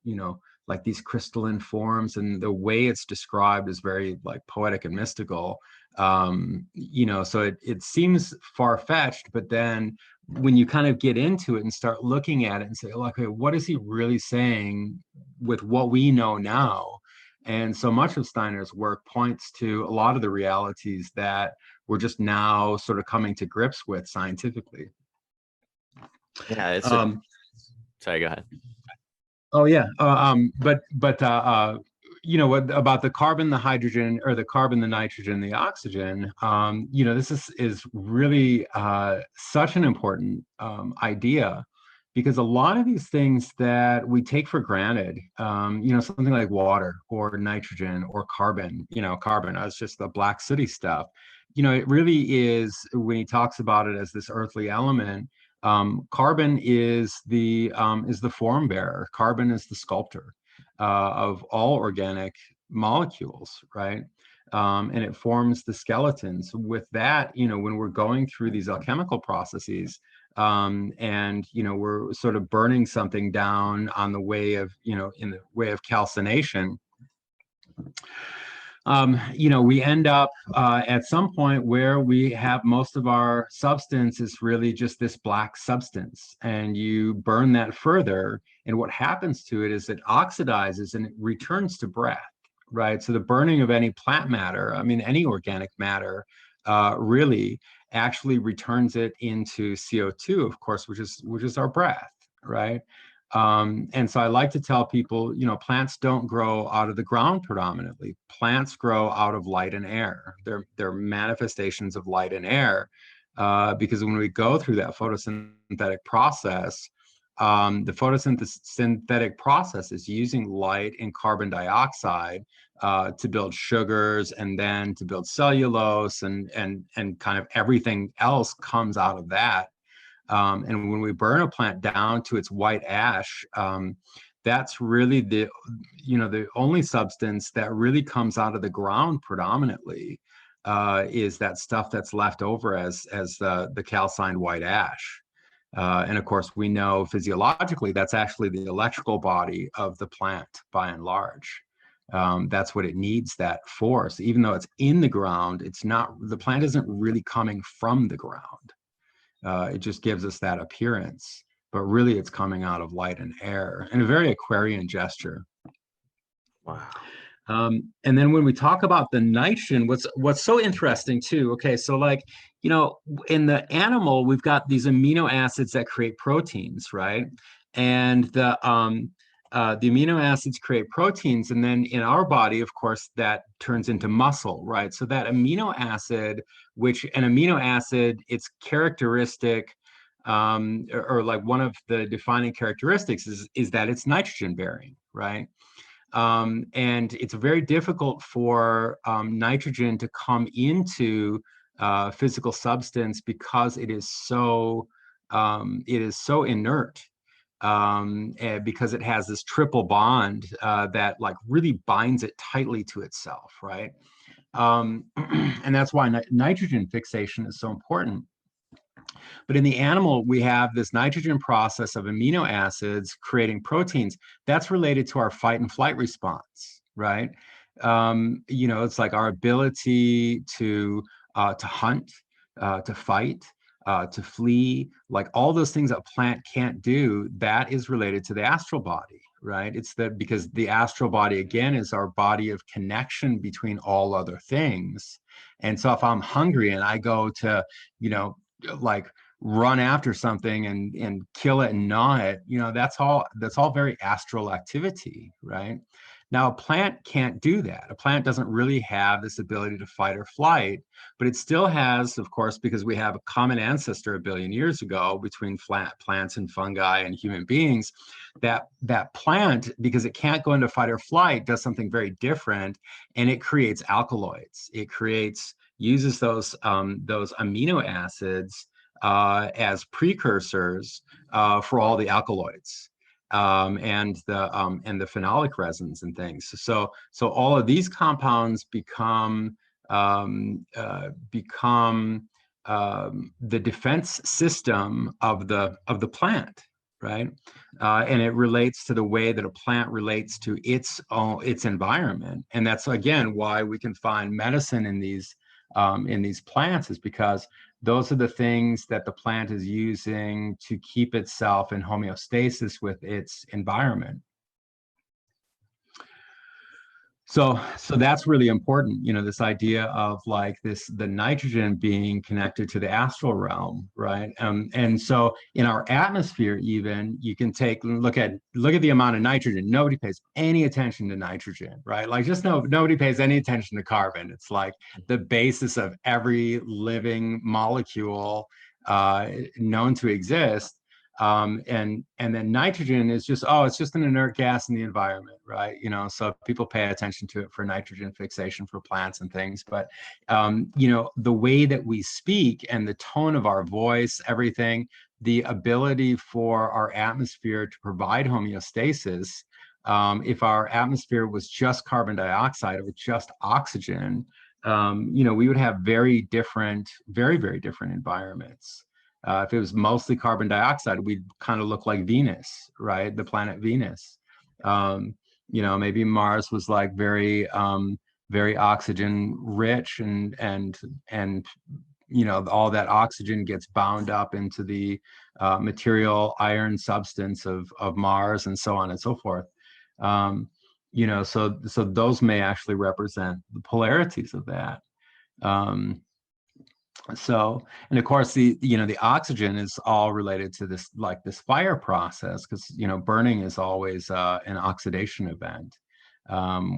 like these crystalline forms and the way it's described is very like poetic and mystical. So it seems far-fetched, but then when you kind of get into it and start looking at it and say, okay, what is he really saying with what we know now? And so much of Steiner's work points to a lot of the realities that we're just now sort of coming to grips with scientifically. Yeah, it's Um, sorry, go ahead. Oh yeah, you know what about the carbon, the hydrogen, or the carbon, the nitrogen, the oxygen? You know, this is really such an important idea because a lot of these things that we take for granted, you know, something like water or nitrogen or carbon, you know, carbon, that's just the Black City stuff. You know, it really is when he talks about it as this earthly element. Carbon is the form bearer. Carbon is the sculptor of all organic molecules, right? And it forms the skeletons. With that, you know, when we're going through these alchemical processes, and you know, we're sort of burning something down on the way of, you know, in the way of calcination. You know, we end up at some point where we have most of our substance is really just this black substance, and you burn that further, and what happens to it is it oxidizes and it returns to breath, right? So the burning of any plant matter, I mean, any organic matter, really actually returns it into CO2, of course, which is our breath, right? And so I like to tell people, you know, plants don't grow out of the ground predominantly. Plants grow out of light and air. They're manifestations of light and air, because when we go through that photosynthetic process, the photosynthetic process is using light and carbon dioxide to build sugars, and then to build cellulose, and kind of everything else comes out of that. And when we burn a plant down to its white ash, that's really the, you know, the only substance that really comes out of the ground predominantly, is that stuff that's left over as the calcined white ash. And of course, we know physiologically that's actually the electrical body of the plant by and large. That's what it needs that for. So even though it's in the ground, it's not, the plant isn't really coming from the ground. It just gives us that appearance, but really it's coming out of light and air in a very Aquarian gesture. Wow. And then when we talk about the nitrogen, what's so interesting too, okay, so like, you know, in the animal, we've got these amino acids that create proteins, right? And the amino acids create proteins, and then in our body, of course, that turns into muscle, right? So that amino acid, which an amino acid, its characteristic, or like one of the defining characteristics is that it's nitrogen bearing, right? And it's very difficult for nitrogen to come into physical substance because it is so inert, because it has this triple bond that like really binds it tightly to itself, right? And that's why nitrogen fixation is so important. But in the animal, we have this nitrogen process of amino acids creating proteins that's related to our fight and flight response, right? You know, it's like our ability to hunt, to fight, to flee, like all those things that a plant can't do. That is related to the astral body, right? It's that because the astral body again is our body of connection between all other things. And so if I'm hungry and I go to, you know, like run after something and kill it and gnaw it, you know, that's all very astral activity, right? Now a plant can't do that. A plant doesn't really have this ability to fight or flight, but it still has, of course, because we have a common ancestor a billion years ago between plants and fungi and human beings, that plant, because it can't go into fight or flight, does something very different, and it creates alkaloids. It uses those amino acids as precursors for all the alkaloids, and the phenolic resins and things. So all of these compounds become the defense system of the plant, right? And it relates to the way that a plant relates to its environment, and that's again why we can find medicine in these plants, is because those are the things that the plant is using to keep itself in homeostasis with its environment. So that's really important, this idea of like the nitrogen being connected to the astral realm, right? And so in our atmosphere, even you can look at the amount of nitrogen. Nobody pays any attention to nitrogen, right? Like nobody pays any attention to carbon. It's like the basis of every living molecule known to exist. And then nitrogen is it's just an inert gas in the environment, right? So people pay attention to it for nitrogen fixation for plants and things. But the way that we speak and the tone of our voice, everything, the ability for our atmosphere to provide homeostasis. If our atmosphere was just carbon dioxide, or just oxygen, we would have very, very different environments. If it was mostly carbon dioxide, we'd kind of look like Venus, right? The planet Venus. Maybe Mars was like very, very oxygen rich, and all that oxygen gets bound up into the material iron substance of Mars, and so on and so forth. So those may actually represent the polarities of that. And of course, the oxygen is all related to this fire process, because burning is always an oxidation event,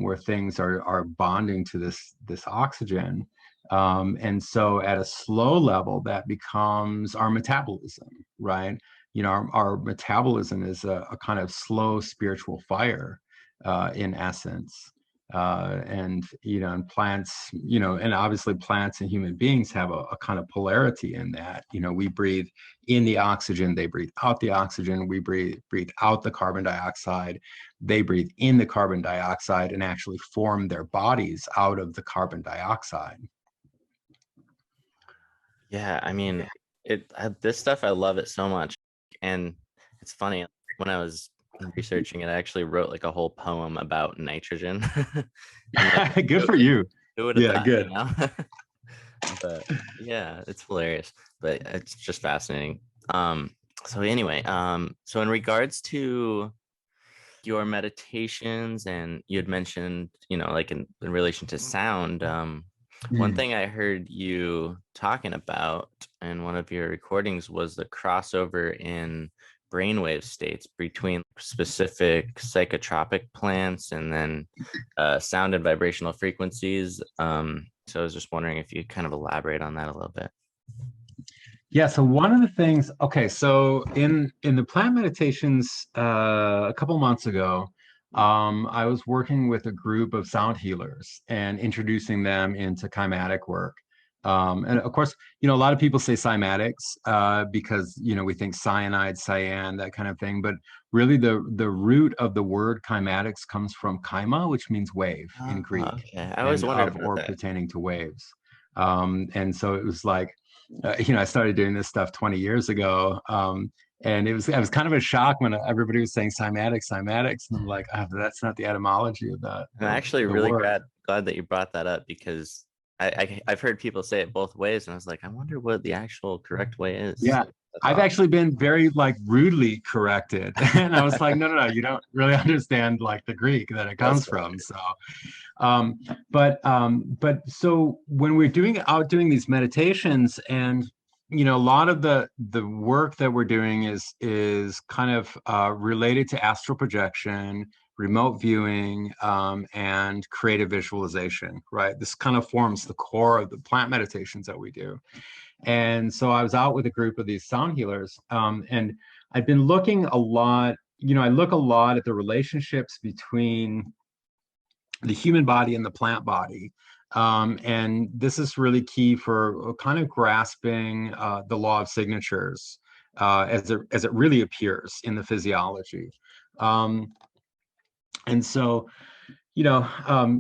where things are bonding to this oxygen, and so at a slow level that becomes our metabolism, right? Our metabolism is a kind of slow spiritual fire, in essence. And plants, and obviously plants and human beings have a kind of polarity in that. We breathe in the oxygen, they breathe out the oxygen. We breathe out the carbon dioxide, they breathe in the carbon dioxide, and actually form their bodies out of the carbon dioxide. Yeah, I mean, this stuff, I love it so much. And it's funny, when I was researching it, I actually wrote like a whole poem about nitrogen. Good for you. Who would have Yeah, thought, good. But yeah, it's hilarious, but it's just fascinating. So anyway, so in regards to your meditations, and you had mentioned, like in relation to sound, one thing I heard you talking about in one of your recordings was the crossover in brainwave states between specific psychotropic plants and then sound and vibrational frequencies. So I was just wondering if you kind of elaborate on that a little bit. Yeah, so one of the things, okay, so in the plant meditations a couple months ago, I was working with a group of sound healers and introducing them into cymatic work. And of course, a lot of people say cymatics because, we think cyanide, cyan, that kind of thing. But really the root of the word cymatics comes from chyma, which means wave in Greek. Okay. I always wondered about or that. pertaining to waves. And so it was like, I started doing this stuff 20 years ago. And I was kind of a shock when everybody was saying cymatics. And I'm like, that's not the etymology of that. I'm actually really glad that you brought that up, because I've heard people say it both ways, and I was like, I wonder what the actual correct way is. Yeah. I've actually been very rudely corrected. And I was like, no, you don't really understand the Greek that it comes from. So, but so when we're doing these meditations, and a lot of the work that we're doing is kind of related to astral projection, remote viewing, and creative visualization, right? This kind of forms the core of the plant meditations that we do. And so I was out with a group of these sound healers, and I've been looking a lot, I look a lot at the relationships between the human body and the plant body. And this is really key for kind of grasping the law of signatures as it really appears in the physiology. And so,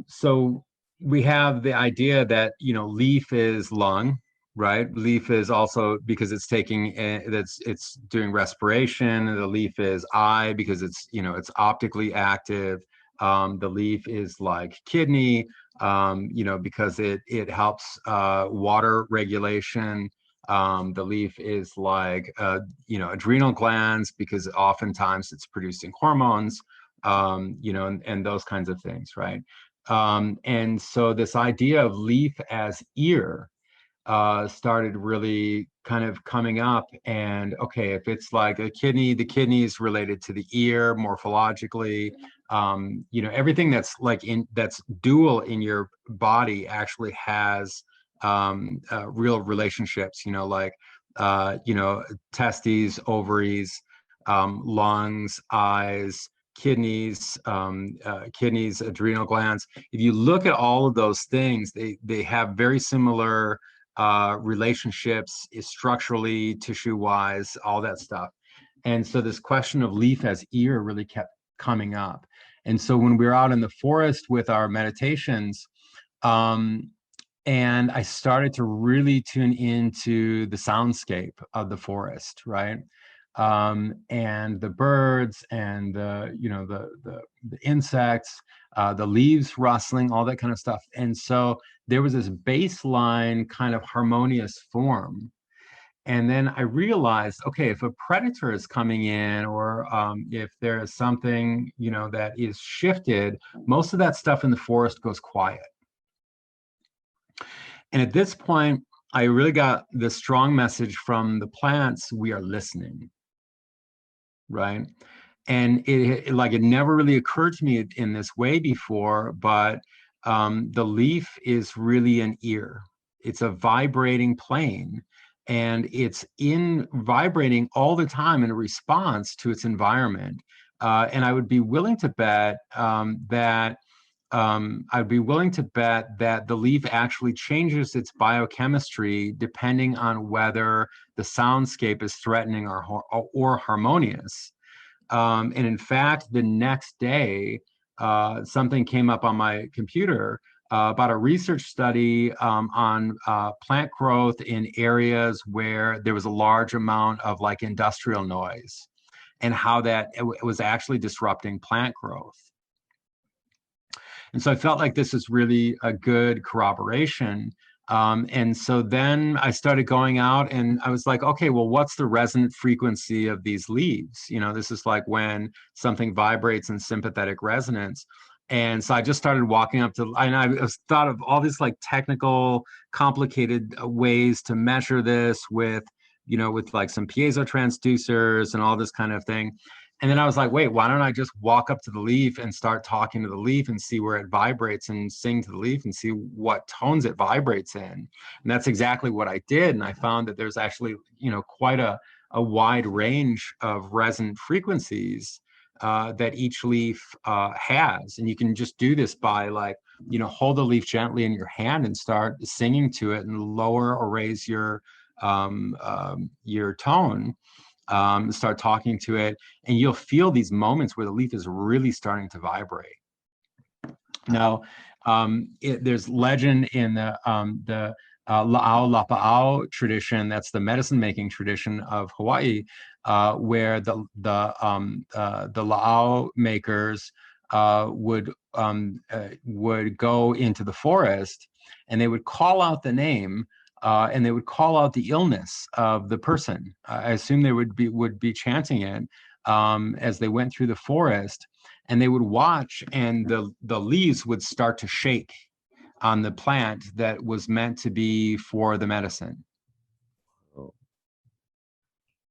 so we have the idea that, leaf is lung, right? Leaf is also, because it's it's doing respiration. The leaf is eye because it's optically active. The leaf is like kidney, because it helps water regulation. The leaf is like adrenal glands, because oftentimes it's producing hormones, and those kinds of things, right? And so this idea of leaf as ear started really kind of coming up. And okay, if it's like a kidney, the kidney is related to the ear morphologically. You know, everything that's like that's dual in your body actually has real relationships. You know, like you know, testes, ovaries, lungs, eyes, kidneys, adrenal glands. If you look at all of those things, they have very similar relationships structurally, tissue-wise, all that stuff. And so this question of leaf as ear really kept coming up. And so when we were out in the forest with our meditations, and I started to really tune into the soundscape of the forest, right? And the birds and the, you know, the insects, the leaves rustling, all that kind of stuff. And so there was this baseline kind of harmonious form. And then I realized, okay, if a predator is coming in, or if there is something, you know, that is shifted, most of that stuff in the forest goes quiet. And at this point, I really got the strong message from the plants: we are listening, right? And it never really occurred to me in this way before, but the leaf is really an ear. It's a vibrating plane, and it's in vibrating all the time in a response to its environment. And I would be willing to bet I'd be willing to bet that the leaf actually changes its biochemistry depending on whether the soundscape is threatening or harmonious. And in fact, the next day, something came up on my computer about a research study on plant growth in areas where there was a large amount of like industrial noise, and how that it was actually disrupting plant growth. And so I felt like this is really a good corroboration. And so then I started going out and I was like, okay, well, what's the resonant frequency of these leaves? You know, this is like when something vibrates in sympathetic resonance. And so I just started walking up to, and I was thought of all these like technical, complicated ways to measure this with, you know, with like some piezo transducers and all this kind of thing. And then I was like, wait, why don't I just walk up to the leaf and start talking to the leaf and see where it vibrates, and sing to the leaf and see what tones it vibrates in. And that's exactly what I did. And I found that there's actually, you know, quite a wide range of resonant frequencies that each leaf has. And you can just do this by like, you know, hold the leaf gently in your hand and start singing to it and lower or raise your tone. Start talking to it, and you'll feel these moments where the leaf is really starting to vibrate. Now, there's legend in the La'au Lapa'au tradition, that's the medicine-making tradition of Hawaii, where the La'au makers would go into the forest, and they would call out the name, and they would call out the illness of the person. I assume they would be chanting it as they went through the forest, and they would watch, and the leaves would start to shake on the plant that was meant to be for the medicine.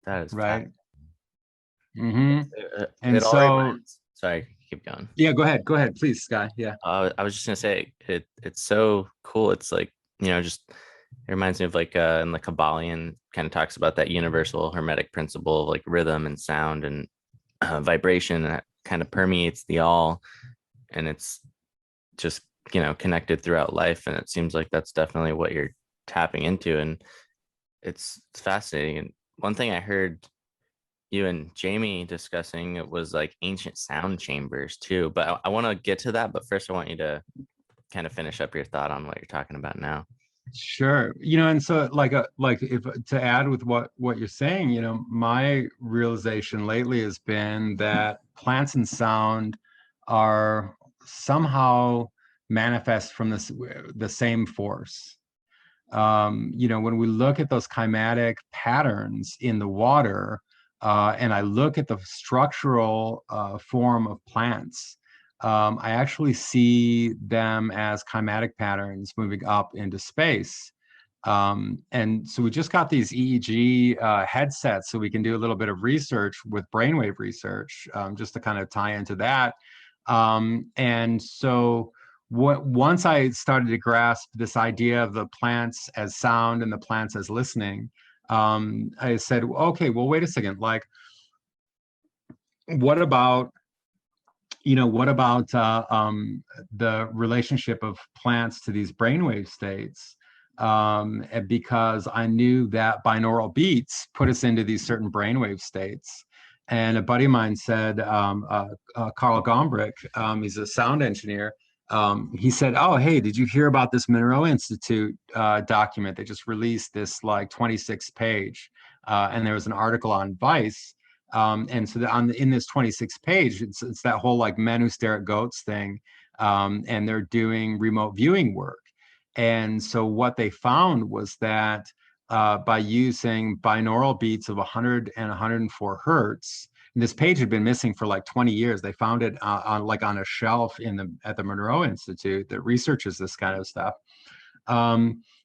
That is right. Mm-hmm. And it so, sorry, keep going. Yeah, go ahead, please, Sky. Yeah. I was just gonna say it's so cool. It's like, you know, just it reminds me of like in the Kabbalion kind of talks about that universal hermetic principle of like rhythm and sound and vibration, and that kind of permeates the all, and it's just, you know, connected throughout life. And it seems like that's definitely what you're tapping into, and it's fascinating. And one thing I heard you and Jamie discussing, it was like ancient sound chambers too, but I want to get to that. But first I want you to kind of finish up your thought on what you're talking about now. Sure. You know, and so like if to add with what you're saying, you know, my realization lately has been that plants and sound are somehow manifest from the same force. You know, when we look at those cymatic patterns in the water, and I look at the structural form of plants, I actually see them as cymatic patterns moving up into space. And so we just got these EEG headsets, so we can do a little bit of research with brainwave research, just to kind of tie into that. And so once I started to grasp this idea of the plants as sound and the plants as listening, I said, okay, well, wait a second, like, what about the relationship of plants to these brainwave states? And because I knew that binaural beats put us into these certain brainwave states. And a buddy of mine said, Carl Gombrich, he's a sound engineer. He said, "Oh, hey, did you hear about this Monroe Institute document? They just released this like 26 page, and there was an article on Vice." And so in this 26 page, it's that whole like men who stare at goats thing, and they're doing remote viewing work. And so what they found was that by using binaural beats of 100 and 104 hertz, and this page had been missing for like 20 years. They found it on a shelf at the Monroe Institute that researches this kind of stuff.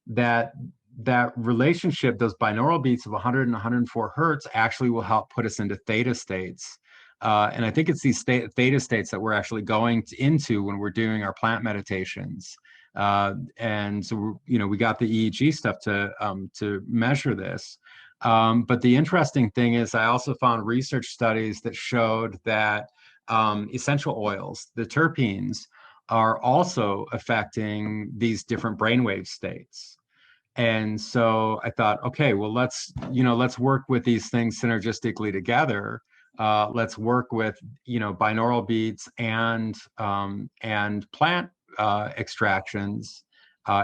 That relationship, those binaural beats of 100 and 104 hertz, actually will help put us into theta states. And I think it's these theta states that we're actually going into when we're doing our plant meditations. And so, we got the EEG stuff to measure this. But the interesting thing is I also found research studies that showed that essential oils, the terpenes, are also affecting these different brainwave states. And so I thought, okay, well, let's work with these things synergistically together. Let's work with, binaural beats and plant extractions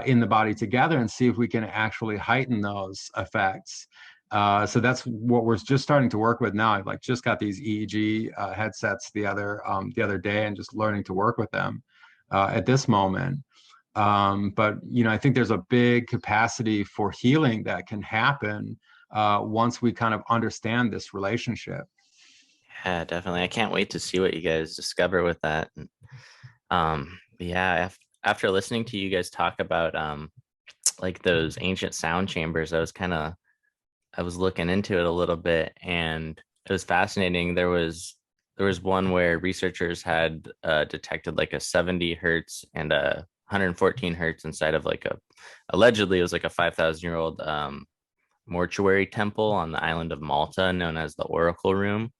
in the body together and see if we can actually heighten those effects. So that's what we're just starting to work with now. I've like just got these EEG headsets the other day and just learning to work with them at this moment. But I think there's a big capacity for healing that can happen once we kind of understand this relationship. Yeah, definitely. I can't wait to see what you guys discover with that. Yeah, after listening to you guys talk about like those ancient sound chambers, I was looking into it a little bit, and it was fascinating. There was one where researchers had detected like a 70 hertz and a 114 hertz inside of allegedly it was like a 5,000-year-old mortuary temple on the island of Malta known as the Oracle Room.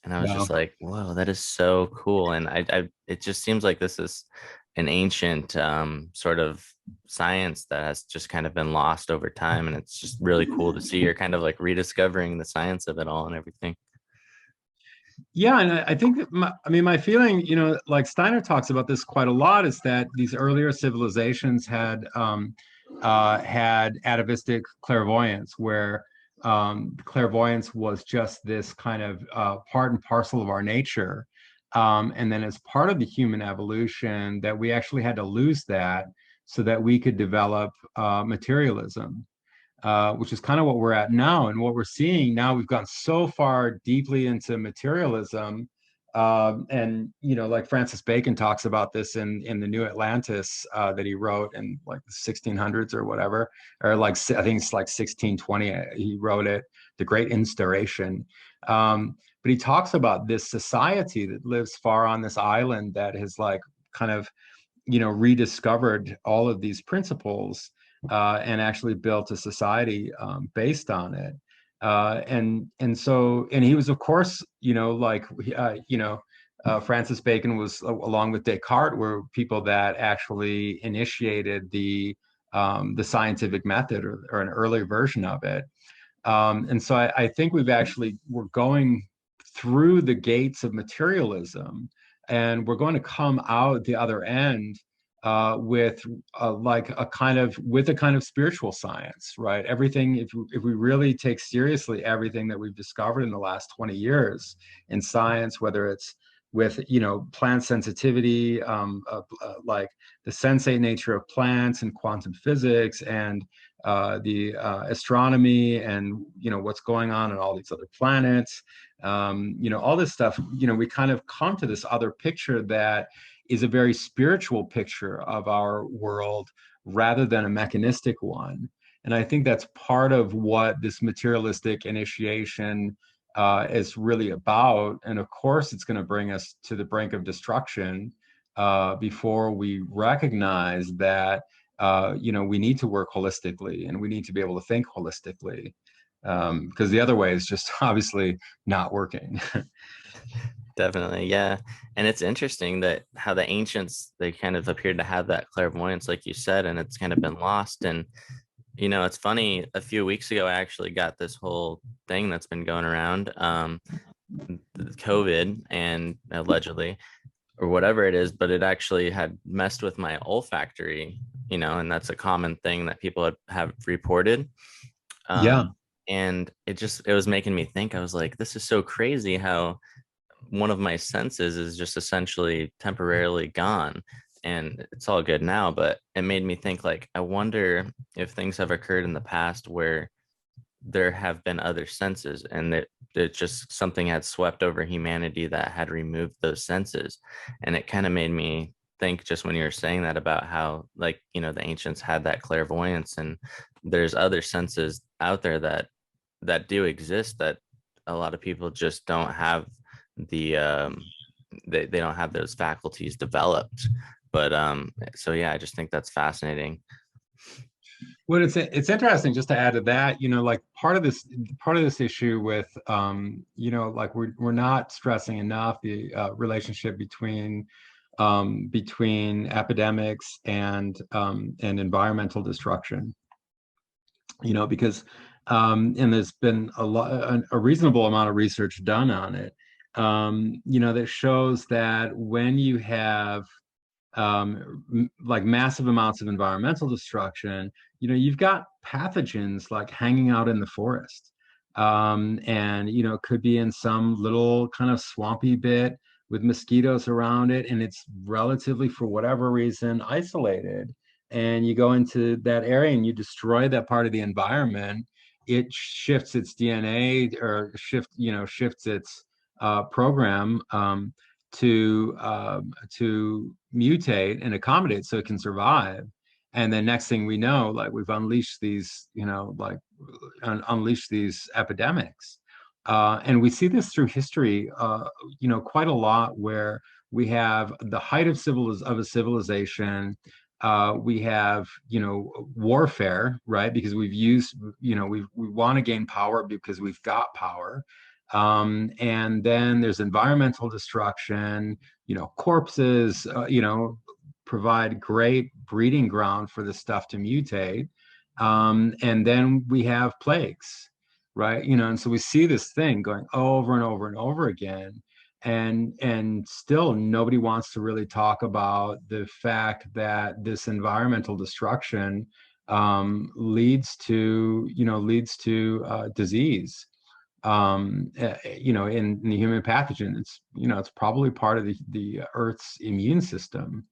And I was just like, whoa, that is so cool. And it just seems like this is an ancient sort of science that has just kind of been lost over time. And it's just really cool to see you're kind of like rediscovering the science of it all and everything. Yeah, and I think that my feeling, like Steiner talks about this quite a lot, is that these earlier civilizations had atavistic clairvoyance, where clairvoyance was just this kind of part and parcel of our nature. And then as part of the human evolution, that we actually had to lose that so that we could develop materialism. Which is kind of what we're at now. And what we're seeing now, we've gone so far deeply into materialism. And, like Francis Bacon talks about this in the New Atlantis that he wrote in like the 1600s or whatever, or like, I think it's like 1620, he wrote it, The Great Instauration. But he talks about this society that lives far on this island that has like kind of, rediscovered all of these principles and actually built a society based on it. And he was, of course, Francis Bacon was, along with Descartes, were people that actually initiated the scientific method, or an early version of it. And so I think we're going through the gates of materialism, and we're going to come out the other end with a kind of spiritual science, right? Everything, if we really take seriously everything that we've discovered in the last 20 years in science, whether it's with plant sensitivity, like the sensate nature of plants and quantum physics, and the astronomy, and what's going on all these other planets, All this stuff, we kind of come to this other picture that is a very spiritual picture of our world rather than a mechanistic one. And I think that's part of what this materialistic initiation is really about. And of course, it's going to bring us to the brink of destruction before we recognize that, we need to work holistically and we need to be able to think holistically, because the other way is just obviously not working. Definitely, yeah. And it's interesting that how the ancients, they kind of appeared to have that clairvoyance, like you said, and it's kind of been lost. And it's funny, a few weeks ago I actually got this whole thing that's been going around, COVID, and allegedly, or whatever it is, but it actually had messed with my olfactory, and that's a common thing that people have reported. Yeah. And it was making me think. I was like, this is so crazy how one of my senses is just essentially temporarily gone, and it's all good now. But it made me think, like, I wonder if things have occurred in the past where there have been other senses, and that it just something had swept over humanity that had removed those senses. And it kind of made me think, just when you were saying that, about how, like, the ancients had that clairvoyance, and there's other senses out there that do exist, that a lot of people just don't have the they don't have those faculties developed. But so yeah, I just think that's fascinating. Well, it's interesting, just to add to that, like part of this issue with, like we're not stressing enough the relationship between epidemics and environmental destruction. Because and there's been a reasonable amount of research done on it, that shows that when you have like massive amounts of environmental destruction, you've got pathogens like hanging out in the forest. And, it could be in some little kind of swampy bit with mosquitoes around it, and it's relatively, for whatever reason, isolated. And you go into that area and you destroy that part of the environment, it shifts its DNA, or shifts its program to mutate and accommodate so it can survive. And then next thing we know, like, we've unleashed these, unleashed these epidemics. And we see this through history, quite a lot, where we have the height of a civilization. We have, warfare, right? Because we've used, we want to gain power because we've got power. And then there's environmental destruction. Corpses, provide great breeding ground for this stuff to mutate. And then we have plagues, right? And so we see this thing going over and over and over again. And still nobody wants to really talk about the fact that this environmental destruction leads to disease. In the human pathogen, it's probably part of the Earth's immune system.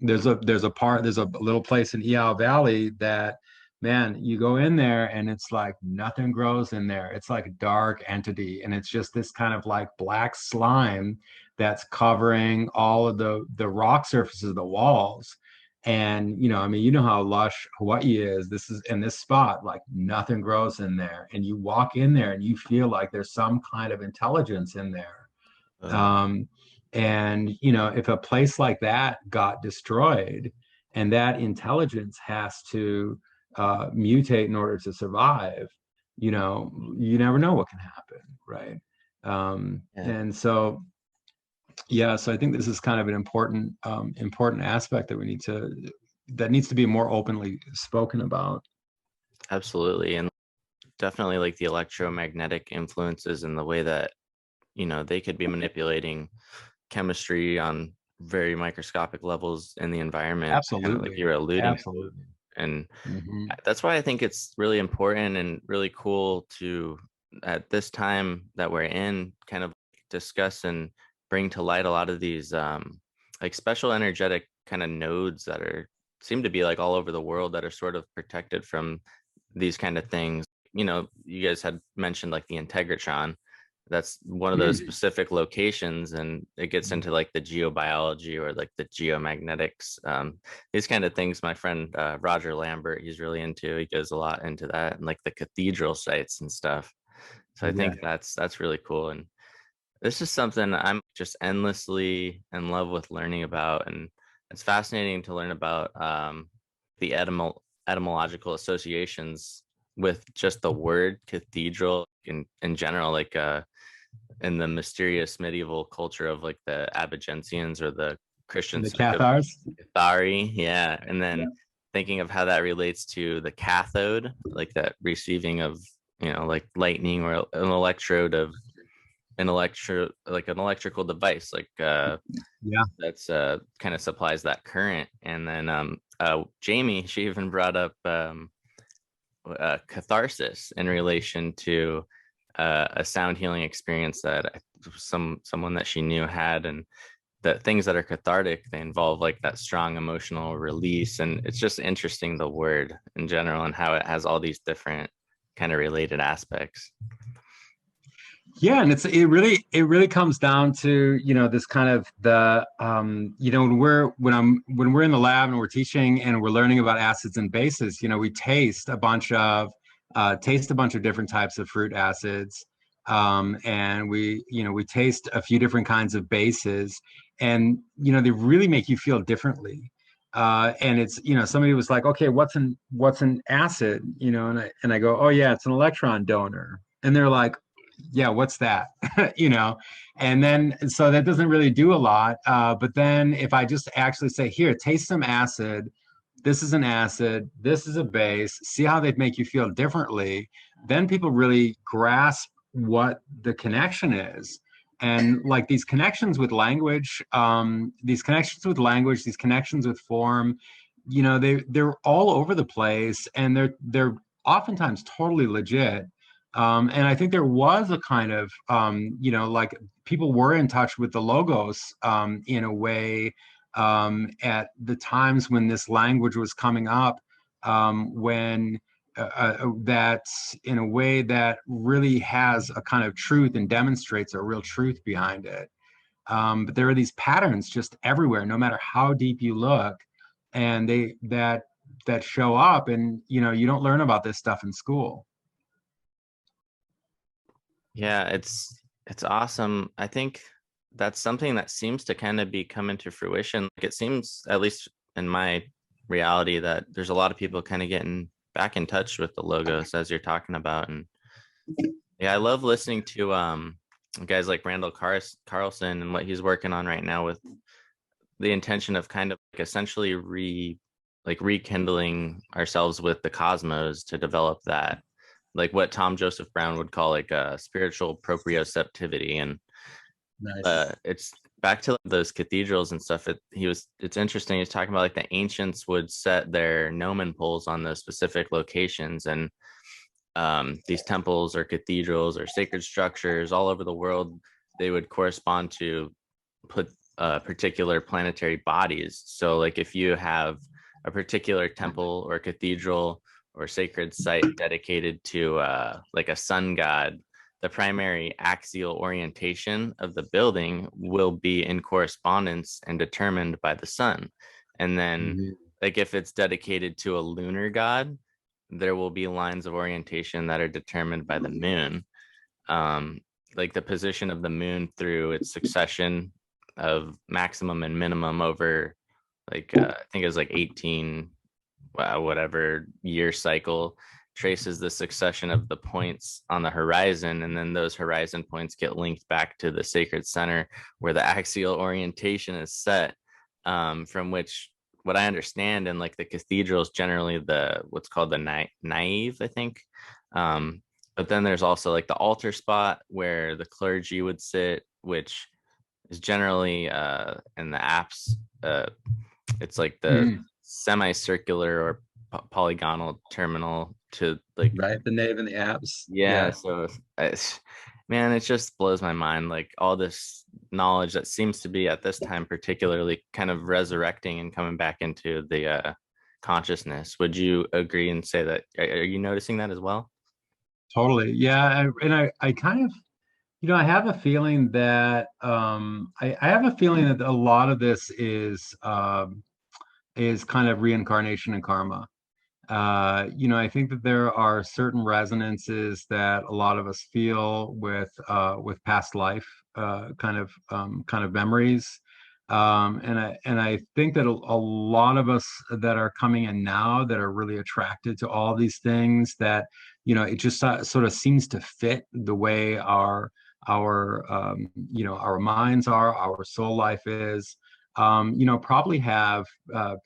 There's a little place in Eau Valley that, man, you go in there and it's like nothing grows in there. It's like a dark entity, and it's just this kind of like black slime that's covering all of the rock surfaces of the walls. And how lush Hawaii is. This is in this spot, like nothing grows in there, and you walk in there and you feel like there's some kind of intelligence in there. And if a place like that got destroyed, and that intelligence has to mutate in order to survive, you never know what can happen, right? And so, yeah, so I think this is kind of an important aspect that needs to be more openly spoken about. Absolutely. And definitely, like, the electromagnetic influences and the way that they could be manipulating chemistry on very microscopic levels in the environment. Absolutely. Kind of like you're alluding. Absolutely. And that's why I think it's really important and really cool to, at this time that we're in, kind of discuss and bring to light a lot of these like special energetic kind of nodes that seem to be like all over the world, that are sort of protected from these kind of things. You guys had mentioned like the integratron, that's one of those specific locations, and it gets into like the geobiology or like the geomagnetics, these kind of things. My friend Roger Lambert, he's really into. He goes a lot into that, and like the cathedral sites and stuff. So I think that's really cool, and this is something I'm just endlessly in love with learning about, and it's fascinating to learn about the etymological associations with just the word cathedral in general, like in the mysterious medieval culture of like the Abigensians or the Christian The sect of Cathars. Cathari, yeah, and then thinking of how that relates to the cathode, like that receiving of, you know, like lightning or an electrode of like an electrical device, like that's kind of supplies that current. And then Jamie, she even brought up catharsis in relation to a sound healing experience that someone that she knew had, and that things that are cathartic, they involve like that strong emotional release. And it's just interesting, the word in general, and how it has all these different kind of related aspects. Yeah, and it really comes down to, you know, this kind of the you know, when we're in the lab and we're teaching and we're learning about acids and bases, you know, we taste a bunch of different types of fruit acids, and we taste a few different kinds of bases, and you know, they really make you feel differently. And it's, you know, somebody was like, okay, what's an acid, you know, and I go, oh yeah, it's an electron donor, and they're like, yeah, what's that? You know, and then so that doesn't really do a lot. But then if I just actually say, here, taste some acid, this is an acid, this is a base, see how they make you feel differently, then people really grasp what the connection is. And like these connections with language, these connections with form, you know, they're all over the place, and they're oftentimes totally legit. And I think there was a kind of, you know, like people were in touch with the logos in a way at the times when this language was coming up, when that's in a way that really has a kind of truth and demonstrates a real truth behind it. But there are these patterns just everywhere, no matter how deep you look, and that show up, and you know, you don't learn about this stuff in school. Yeah, it's awesome. I think that's something that seems to kind of be coming to fruition. Like it seems, at least in my reality, that there's a lot of people kind of getting back in touch with the logos as you're talking about. And yeah, I love listening to guys like Randall Carlson and what he's working on right now, with the intention of kind of like essentially rekindling ourselves with the cosmos to develop that, like what Tom Joseph Brown would call like a spiritual proprioceptivity. And Nice. it's back to those cathedrals and stuff. It's interesting. He's talking about like the ancients would set their gnomon poles on those specific locations, and these temples or cathedrals or sacred structures all over the world, they would correspond to put particular planetary bodies. So like if you have a particular temple or cathedral or sacred site dedicated to like a sun god, the primary axial orientation of the building will be in correspondence and determined by the sun. And then like if it's dedicated to a lunar god, there will be lines of orientation that are determined by the moon. Like the position of the moon through its succession of maximum and minimum over like I think it was like 18 whatever year cycle, traces the succession of the points on the horizon, and then those horizon points get linked back to the sacred center where the axial orientation is set, from which what I understand in like the cathedrals, generally the what's called the naive, I think. But then there's also like the altar spot where the clergy would sit, which is generally in the apse. It's like the semicircular or polygonal terminal to like, Right, the nave and the apse. yeah. So man, it just blows my mind, like all this knowledge that seems to be at this time particularly kind of resurrecting and coming back into the consciousness. Would you agree and say that? Are you noticing that as well? Totally. Yeah. And I kind of, I have a feeling that I have a feeling that a lot of this is kind of reincarnation and karma. I think that there are certain resonances that a lot of us feel with past life kind of memories. And I think that a lot of us that are coming in now that are really attracted to all these things that, it just sort of seems to fit the way our minds are, our soul life is. Probably have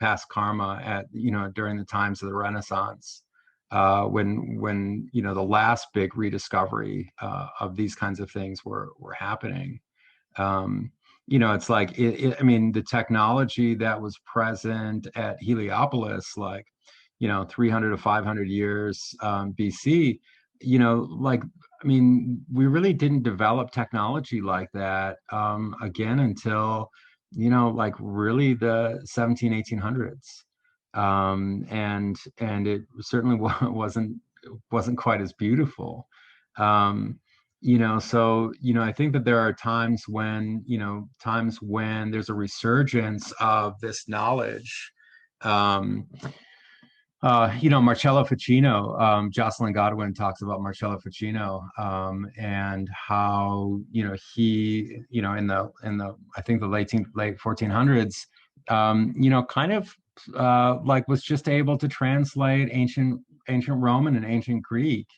past karma at during the times of the Renaissance, when the last big rediscovery of these kinds of things were happening. It's like I mean, the technology that was present at Heliopolis, like 300 to 500 years BC, like I mean, we really didn't develop technology like that again until like really the 1800s. And it certainly wasn't quite as beautiful. Um, so I think that there are times when there's a resurgence of this knowledge. Um, Marcello Ficino, Jocelyn Godwin talks about Marcello Ficino, and how, he, in the I think the late 1400s, kind of like was just able to translate ancient Roman and ancient Greek.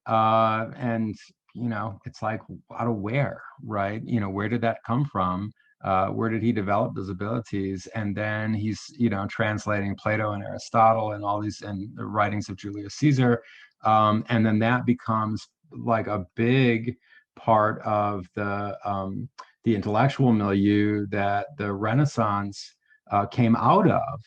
And, it's like out of where, right? Where did that come from? Where did he develop those abilities? And then he's, translating Plato and Aristotle and all these and the writings of Julius Caesar. And then that becomes like a big part of the intellectual milieu that the Renaissance came out of.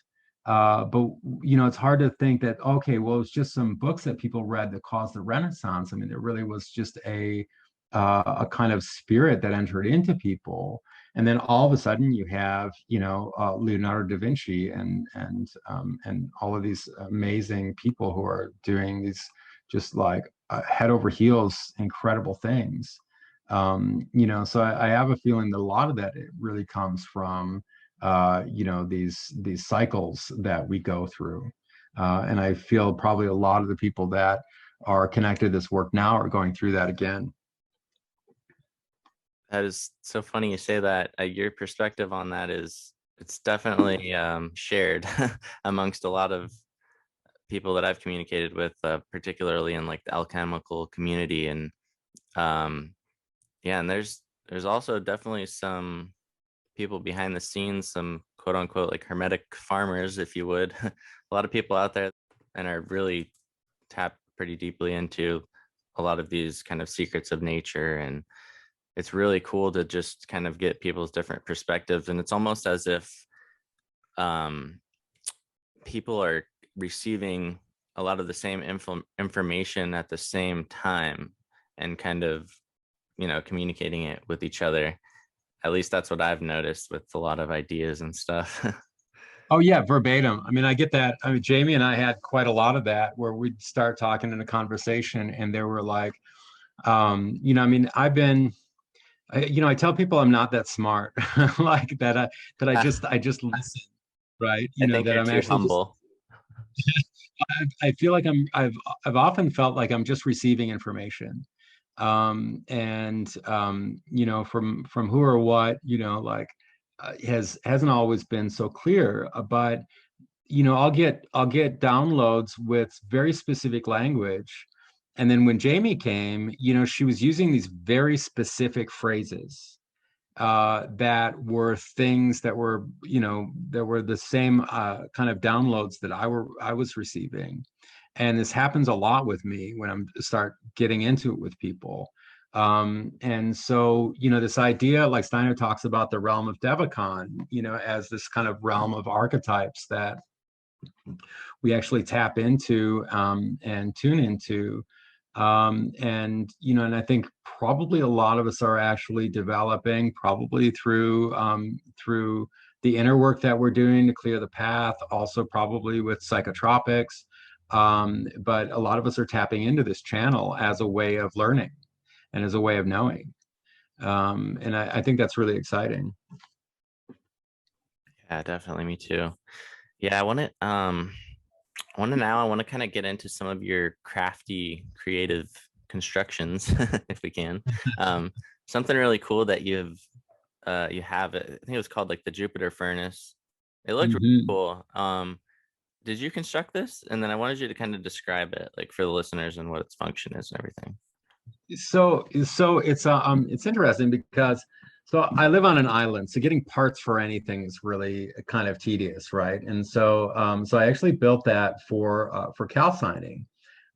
But it's hard to think that, okay, well, it's just some books that people read that caused the Renaissance. I mean, it really was just a kind of spirit that entered into people. And then all of a sudden you have, Leonardo da Vinci and all of these amazing people who are doing these just like head over heels incredible things. So I have a feeling that a lot of that it really comes from these cycles that we go through. And I feel probably a lot of the people that are connected to this work now are going through that again. That is so funny you say that. Your perspective on that it's definitely shared amongst a lot of people that I've communicated with, particularly in like the alchemical community. And yeah, and there's also definitely some people behind the scenes, some quote unquote like hermetic farmers, if you would. A lot of people out there and are really tapped pretty deeply into a lot of these kind of secrets of nature. And it's really cool to just kind of get people's different perspectives. And it's almost as if people are receiving a lot of the same information at the same time and kind of, communicating it with each other. At least that's what I've noticed with a lot of ideas and stuff. Oh yeah, verbatim. I mean, I get that. I mean, Jamie and I had quite a lot of that where we'd start talking in a conversation and there were like, I mean, I tell people I'm not that smart, like that I just listen, right? I think That you're I'm too actually just, humble. I feel like I've often felt like I'm just receiving information. And from who or what, like hasn't always been so clear. But I'll get downloads with very specific language. And then when Jamie came, she was using these very specific phrases that were things that were the same kind of downloads that I was receiving. And this happens a lot with me when I'm start getting into it with people. And so, this idea, like Steiner talks about the realm of Devachan, as this kind of realm of archetypes that we actually tap into and tune into. And I think probably a lot of us are actually developing, probably through the inner work that we're doing to clear the path, also probably with psychotropics. But a lot of us are tapping into this channel as a way of learning and as a way of knowing. And I think that's really exciting. Yeah, definitely. Me too. Yeah, I want to kind of get into some of your crafty, creative constructions, if we can. Um, Something really cool that you have. I think it was called like the Jupiter furnace. It looked really Mhm. cool. Did you construct this? And then I wanted you to kind of describe it, like for the listeners and what its function is and everything. So it's interesting because so I live on an island, so getting parts for anything is really kind of tedious, right? And so I actually built that for calcining.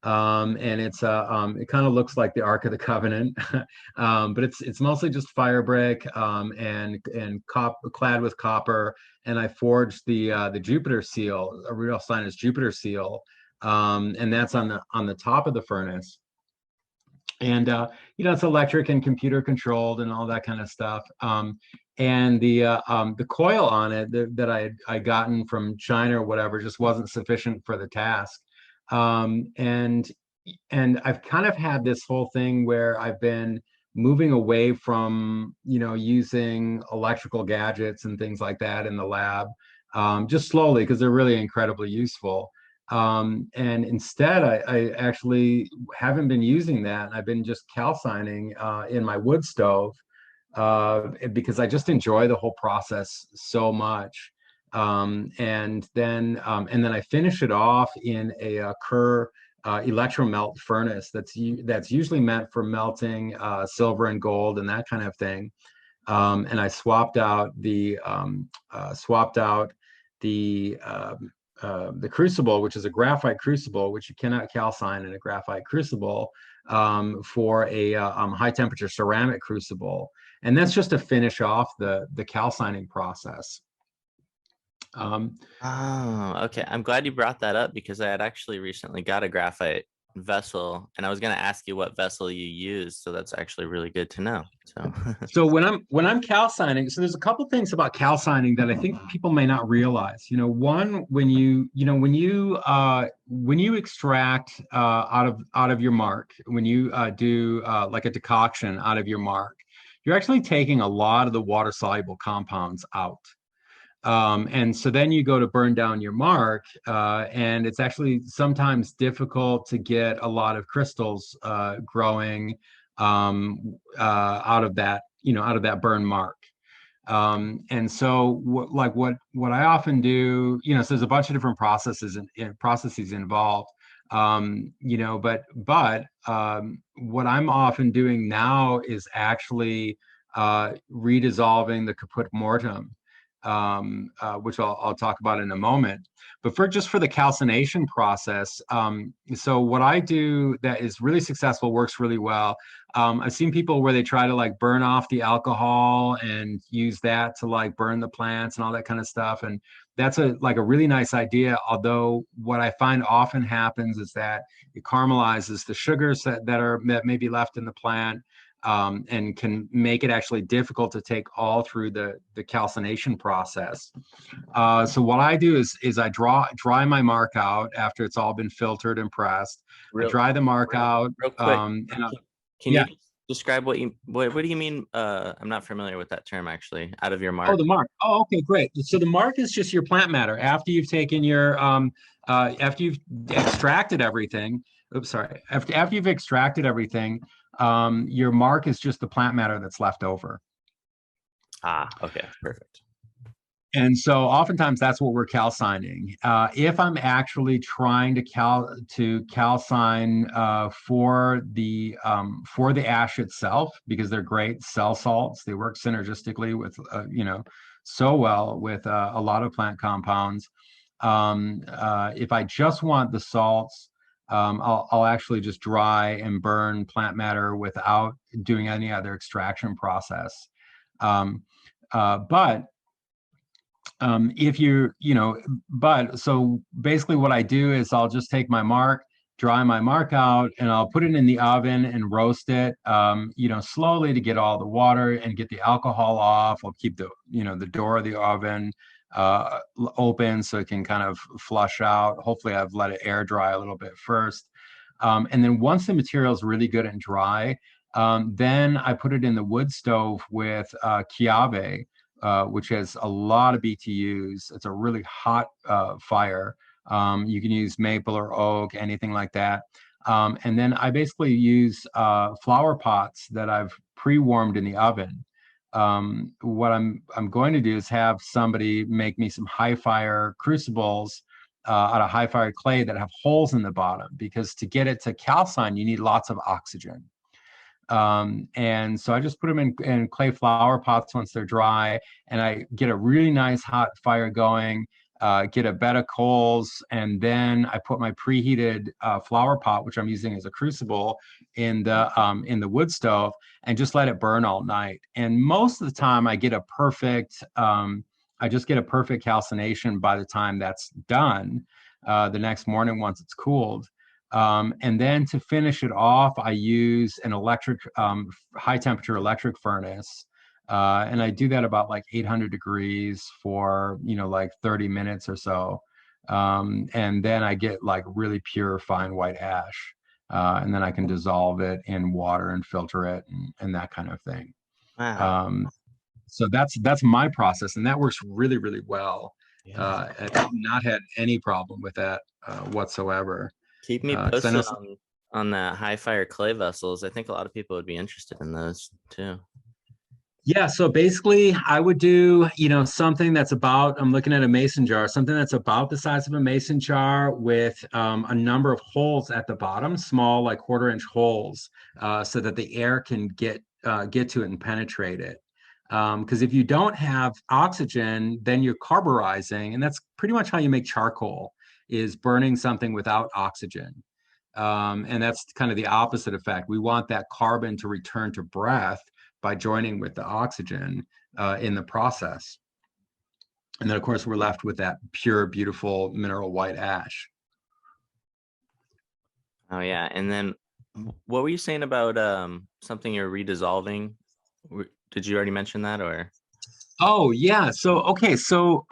And it kind of looks like the Ark of the Covenant, but it's mostly just fire brick clad with copper. And I forged the Jupiter seal, a real sign is Jupiter seal, and that's on the top of the furnace. And it's electric and computer controlled and all that kind of stuff. And the coil on it that I gotten from China or whatever just wasn't sufficient for the task. And I've kind of had this whole thing where I've been moving away from using electrical gadgets and things like that in the lab, just slowly because they're really incredibly useful. And instead, I actually haven't been using that. I've been just calcining in my wood stove because I just enjoy the whole process so much. And then I finish it off in a Kerr electromelt furnace that's usually meant for melting silver and gold and that kind of thing. And I swapped out the the crucible, which is a graphite crucible, which you cannot calcine in a graphite crucible, for a high temperature ceramic crucible. And that's just to finish off the calcining process. Oh, okay. I'm glad you brought that up because I had actually recently got a graphite vessel and I was going to ask you what vessel you use. So that's actually really good to know. So, So when I'm calcining, so there's a couple things about calcining that I think people may not realize. One, when you extract out of your mark, when you do like a decoction out of your mark, you're actually taking a lot of the water soluble compounds out. And so then you go to burn down your mark, and it's actually sometimes difficult to get a lot of crystals growing out of that burn mark. And so what I often do, so there's a bunch of different processes involved. But what I'm often doing now is actually redissolving the caput mortem, which I'll talk about in a moment. But for the calcination process, so what I do that is really successful, works really well. I've seen people where they try to like burn off the alcohol and use that to like burn the plants and all that kind of stuff. And that's a really nice idea. Although what I find often happens is that it caramelizes the sugars that may be left in the plant, and can make it actually difficult to take all through the calcination process. So what I do is I dry my mark out after it's all been filtered and pressed. I dry the mark out. real quick, can Yeah. you describe what do you mean? I'm not familiar with that term actually. Out of your Oh, mark. the mark. Oh, okay, great. So the mark is just your plant matter after you've taken your after you've extracted everything. Oops, sorry. After you've extracted everything, your mark is just the plant matter that's left over. Ah, okay, perfect. And so oftentimes that's what we're calcining. If I'm actually trying to calcine for the ash itself, because they're great cell salts, they work synergistically with so well with a lot of plant compounds. If I just want the salts, I'll actually just dry and burn plant matter without doing any other extraction process. But so basically what I do is I'll just take my mark, dry my mark out, and I'll put it in the oven and roast it, slowly to get all the water and get the alcohol off. I'll keep the door of the oven open so it can kind of flush out. Hopefully I've let it air dry a little bit first. And then once the material is really good and dry, Then I put it in the wood stove with kiawe, which has a lot of BTUs. It's a really hot fire. You can use maple or oak, anything like that. And then I basically use flower pots that I've pre-warmed in the oven. What I'm going to do is have somebody make me some high fire crucibles out of high fire clay that have holes in the bottom, because to get it to calcine, you need lots of oxygen. And so I just put them in clay flower pots once they're dry, and I get a really nice hot fire going, get a bed of coals, and then I put my preheated flower pot, which I'm using as a crucible, in the wood stove, and just let it burn all night. And most of the time I get a perfect, I just get a perfect calcination by the time that's done the next morning once it's cooled. And then to finish it off, I use an electric, high temperature electric furnace. And I do that about like 800 degrees for, like 30 minutes or so. And then I get like really pure fine white ash. And then I can dissolve it in water and filter it and that kind of thing. Wow. So that's my process, and that works really, really well. I've not had any problem with that whatsoever. Keep me 'Cause I know posted on that high fire clay vessels. I think a lot of people would be interested in those too. Yeah, so basically I would do, something that's about, I'm looking at a mason jar, something that's about the size of a mason jar with a number of holes at the bottom, small, like 1/4-inch holes, so that the air can get to it and penetrate it. Because if you don't have oxygen, then you're carburizing, and that's pretty much how you make charcoal, is burning something without oxygen. And that's kind of the opposite effect. We want that carbon to return to breath by joining with the oxygen in the process. And then, of course, we're left with that pure, beautiful mineral white ash. Oh yeah. And then what were you saying about something you're redissolving? Did you already mention that, or? Oh yeah. So okay. So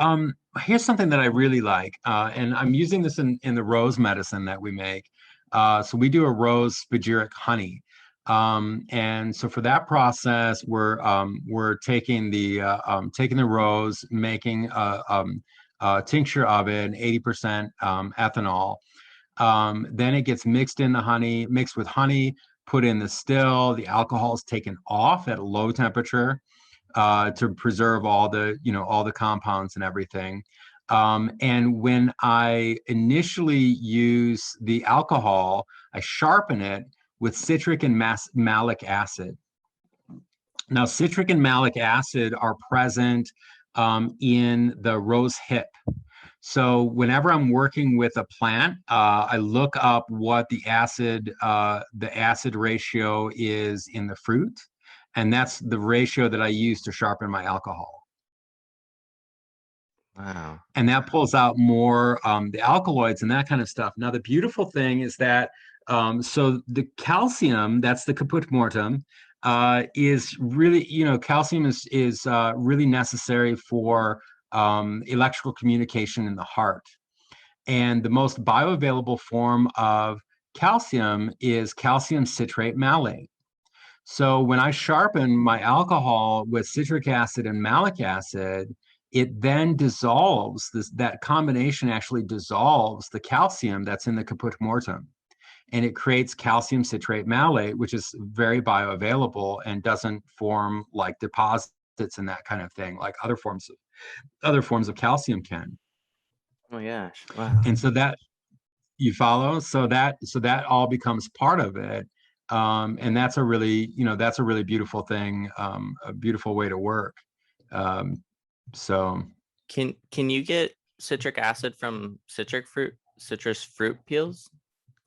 here's something that I really like, and I'm using this in the rose medicine that we make. So we do a rose spagyric honey, and so for that process, we're taking the rose, making a tincture of it, 80% ethanol. Then it gets mixed in the honey, mixed with honey, put in the still. The alcohol is taken off at a low temperature to preserve all the compounds and everything. And when I initially use the alcohol, I sharpen it with citric and malic acid. Now, citric and malic acid are present in the rose hip. So whenever I'm working with a plant, I look up what the acid ratio is in the fruit, and that's the ratio that I use to sharpen my alcohol. Wow. And that pulls out more the alkaloids and that kind of stuff. Now, the beautiful thing is that so the calcium, that's the caput mortem, is really, calcium is really necessary for electrical communication in the heart. And the most bioavailable form of calcium is calcium citrate malate. So when I sharpen my alcohol with citric acid and malic acid, it then dissolves that combination actually dissolves the calcium that's in the caput mortem. And it creates calcium citrate malate, which is very bioavailable and doesn't form like deposits and that kind of thing, like other forms of calcium can. Oh gosh. Wow. And so that you follow, so that all becomes part of it. And that's a really beautiful thing, a beautiful way to work. So Can you get citric acid from citrus fruit peels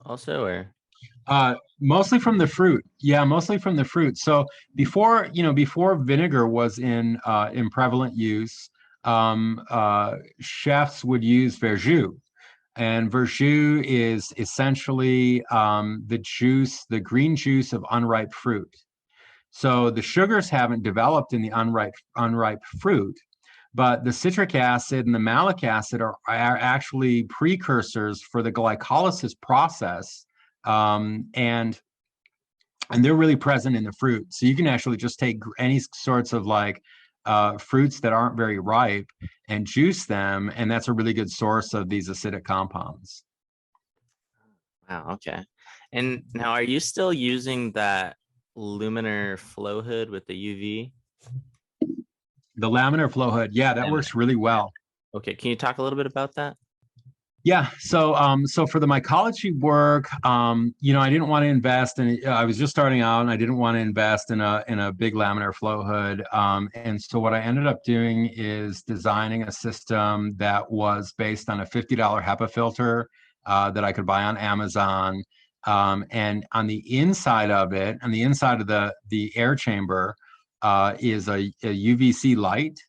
also, or? mostly from the fruit. Yeah, mostly from the fruit. So before vinegar was in prevalent use, chefs would use verjus. And verjus is essentially the green juice of unripe fruit. So the sugars haven't developed in the unripe fruit, but the citric acid and the malic acid are actually precursors for the glycolysis process. And and they're really present in the fruit. So you can actually just take any sorts of like fruits that aren't very ripe and juice them, and that's a really good source of these acidic compounds. Wow, okay. And now, are you still using that luminar flow hood with the UV? The laminar flow hood, yeah, that works really well. Okay, can you talk a little bit about that? Yeah, so for the mycology work, I didn't want to invest in. I was just starting out, and I didn't want to invest in a big laminar flow hood. And so what I ended up doing is designing a system that was based on a $50 HEPA filter that I could buy on Amazon. And on the inside of it, on the inside of the air chamber, is a UVC light.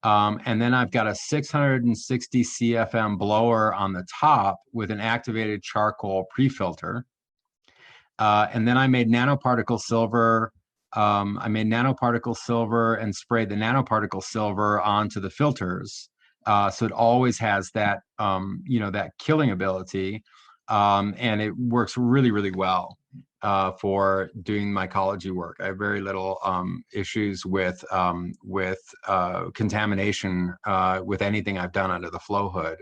And then I've got a 660 CFM blower on the top with an activated charcoal pre-filter. And then I made nanoparticle silver. And sprayed the nanoparticle silver onto the filters. So it always has that, that killing ability. And it works really, really well for doing mycology work. I have very little issues with contamination with anything I've done under the flow hood.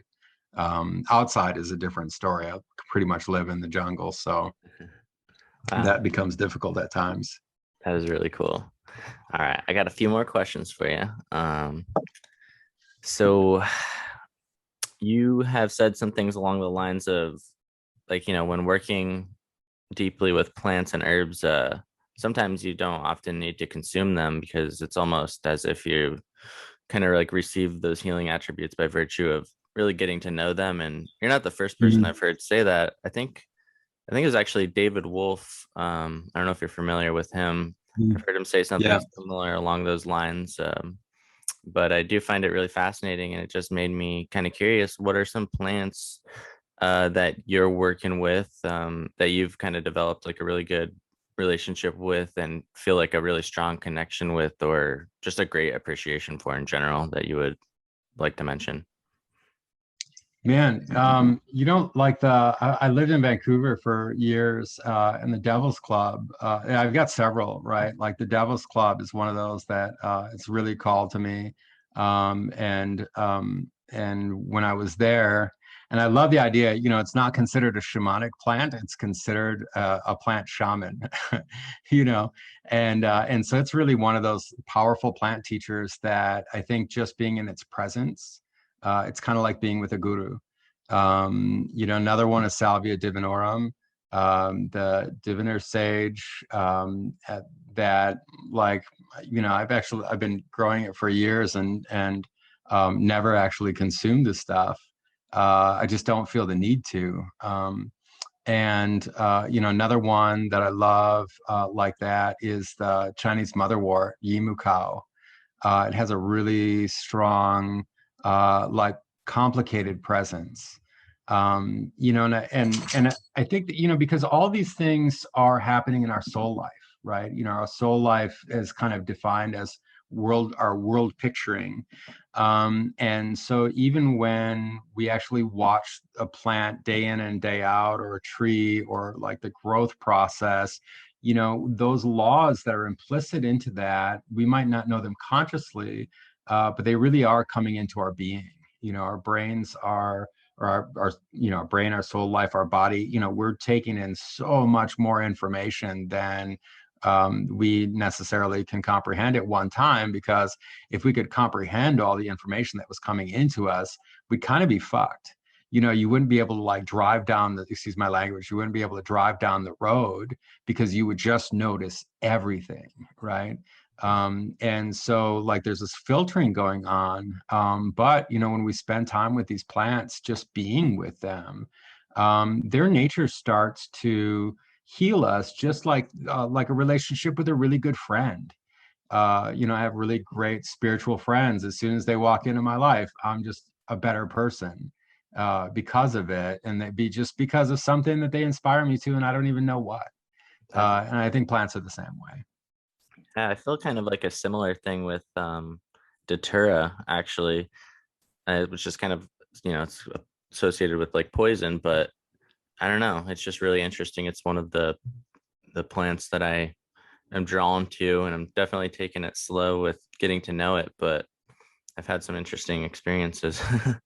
Outside is a different story. I pretty much live in the jungle, so that becomes difficult at times. That is really cool. All right, I got a few more questions for you. So you have said some things along the lines of, like, when working deeply with plants and herbs, sometimes you don't often need to consume them because it's almost as if you kind of like receive those healing attributes by virtue of really getting to know them. And you're not the first person I've heard say that. I think it was actually David Wolf. I don't know if you're familiar with him. I've heard him say something similar along those lines. But I do find it really fascinating, and it just made me kind of curious. What are some plants that you're working with that you've kind of developed like a really good relationship with and feel like a really strong connection with, or just a great appreciation for in general, that you would like to mention? Man, I lived in Vancouver for years, and the Devil's Club, I've got several, right? Like the Devil's Club is one of those that it's really called to me. And when I was there, and I love the idea, it's not considered a shamanic plant, it's considered a plant shaman, and so it's really one of those powerful plant teachers that I think just being in its presence, it's kind of like being with a guru. Another one is Salvia divinorum, the diviner sage, that, like, I've been growing it for years and never actually consumed this stuff. I just don't feel the need to. Another one that I love like that is the Chinese motherwort, Yimu Cow. It has a really strong, complicated presence. And I think that, because all these things are happening in our soul life, right? Our soul life is kind of defined as our world picturing. And so even when we actually watch a plant day in and day out, or a tree, or like the growth process, those laws that are implicit into that, we might not know them consciously, but they really are coming into our being. Our brains are, or our brain, our soul life, our body, we're taking in so much more information than we necessarily can comprehend at one time, because if we could comprehend all the information that was coming into us, we'd kind of be fucked. You wouldn't be able to drive down excuse my language, you wouldn't be able to drive down the road because you would just notice everything, right? And so there's this filtering going on. But when we spend time with these plants, just being with them, their nature starts to heal us, just like a relationship with a really good friend. I have really great spiritual friends. As soon as they walk into my life, I'm just a better person because of it. And they be just because of something that they inspire me to, and I don't even know what. And I think plants are the same way. Yeah, I feel kind of like a similar thing with datura, actually, which is kind of, it's associated with like poison, but I don't know. It's just really interesting. It's one of the the plants that I am drawn to, and I'm definitely taking it slow with getting to know it, but I've had some interesting experiences. But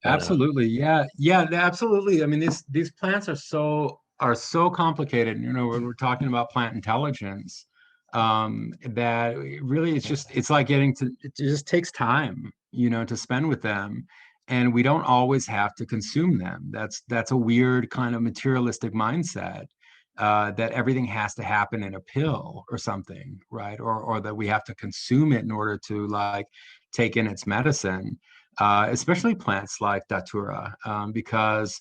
Absolutely. Yeah. Yeah, absolutely. I mean, these plants are so complicated, you know, when we're talking about plant intelligence, that really it's like it just takes time, you know, to spend with them. And we don't always have to consume them. That's a weird kind of materialistic mindset, that everything has to happen in a pill or something, right? Or that we have to consume it in order to like take in its medicine, especially plants like datura, because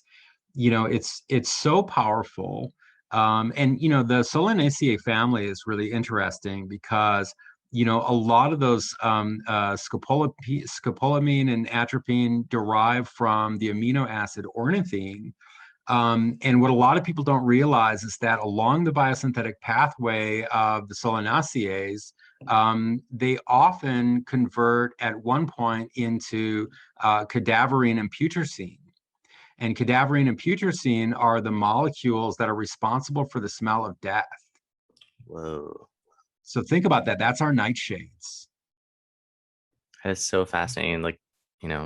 you know it's so powerful. And you know the Solanaceae family is really interesting because you know a lot of those scopolamine and atropine derive from the amino acid ornithine. And what a lot of people don't realize is that along the biosynthetic pathway of the Solanaceae, they often convert at one point into cadaverine and putrescine. And cadaverine and putrescine are the molecules that are responsible for the smell of death. whoa, So think about that. That's our nightshades. that is so fascinating. Like,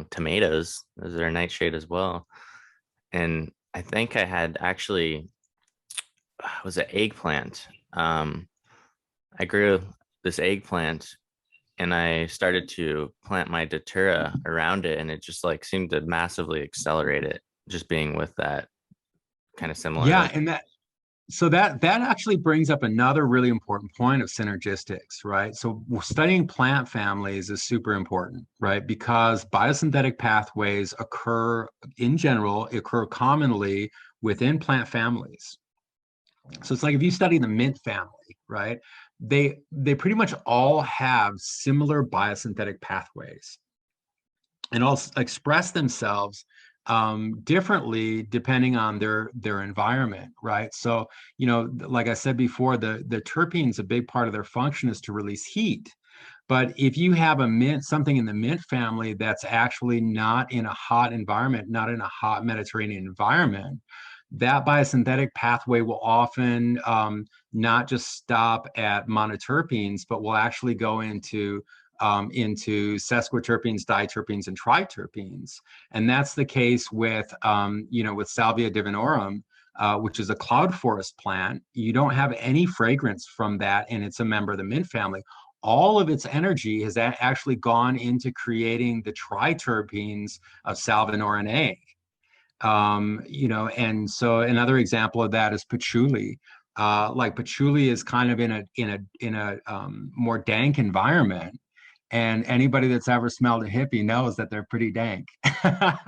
tomatoes, those are a nightshade as well. And I think I had actually was an eggplant. I grew this eggplant and I started to plant my datura around it, and it just like seemed to massively accelerate it, just being with that kind of similar. Yeah, Like, and that actually brings up another really important point of synergistics, right? So studying plant families is super important, right? Because biosynthetic pathways occur commonly within plant families. So it's like if you study the mint family, right? They pretty much all have similar biosynthetic pathways and all express themselves differently depending on their environment, right? So, you know, like I said before, the terpenes, a big part of their function is to release heat. But if you have something in the mint family that's actually not in a hot environment, not in a hot Mediterranean environment, that biosynthetic pathway will often not just stop at monoterpenes, but will actually go into sesquiterpenes, diterpenes, and triterpenes. And that's the case with, with Salvia divinorum, which is a cloud forest plant. You don't have any fragrance from that, and it's a member of the mint family. All of its energy has actually gone into creating the triterpenes of salvinorin A. And so another example of that is patchouli. Like patchouli is kind of in a more dank environment, and anybody that's ever smelled a hippie knows that they're pretty dank. but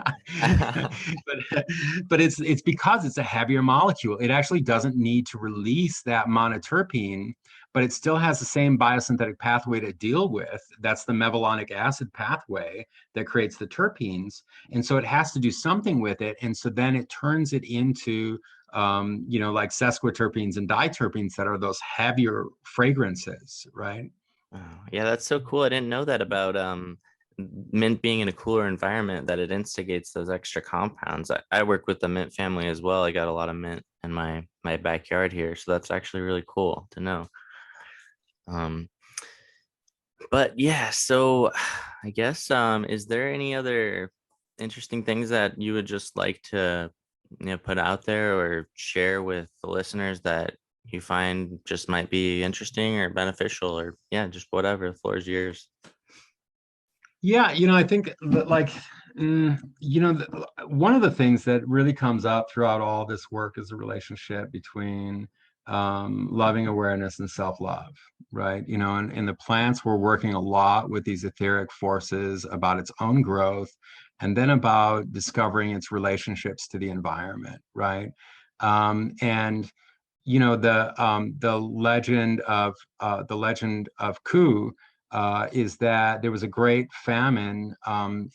it's because it's a heavier molecule. It actually doesn't need to release that monoterpene, but it still has the same biosynthetic pathway to deal with. That's the mevalonic acid pathway that creates the terpenes. And so it has to do something with it. And so then it turns it into, like sesquiterpenes and diterpenes that are those heavier fragrances, right? oh, yeah, that's so cool. I didn't know that about mint being in a cooler environment, that it instigates those extra compounds. I work with the mint family as well. I got a lot of mint in my backyard here, so that's actually really cool to know. Um, but yeah, so I guess is there any other interesting things that you would just like to put out there or share with the listeners that you find just might be interesting or beneficial, or yeah, just whatever, the floor is yours. Yeah, I think that one of the things that really comes up throughout all this work is the relationship between loving awareness and self-love, right? And in the plants, we're working a lot with these etheric forces about its own growth and then about discovering its relationships to the environment, right? And the legend of Ku is that there was a great famine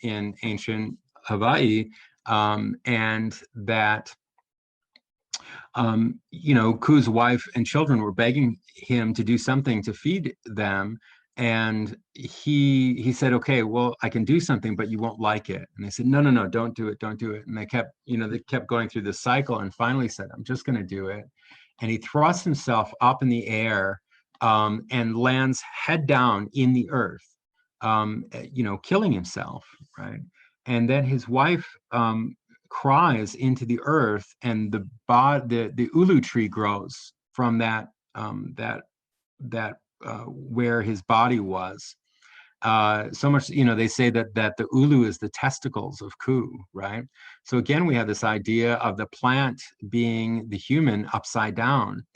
in ancient Hawaii, and that Ku's wife and children were begging him to do something to feed them. And he said, okay, well, I can do something, but you won't like it. And they said, no, no, no, don't do it, don't do it. And they kept going through this cycle, and finally said, I'm just going to do it. and he thrusts himself up in the air and lands head down in the earth, killing himself, right? And then his wife cries into the earth, and the ulu tree grows from that where his body was. So much, they say that the ulu is the testicles of Ku, right? So again, we have this idea of the plant being the human upside down.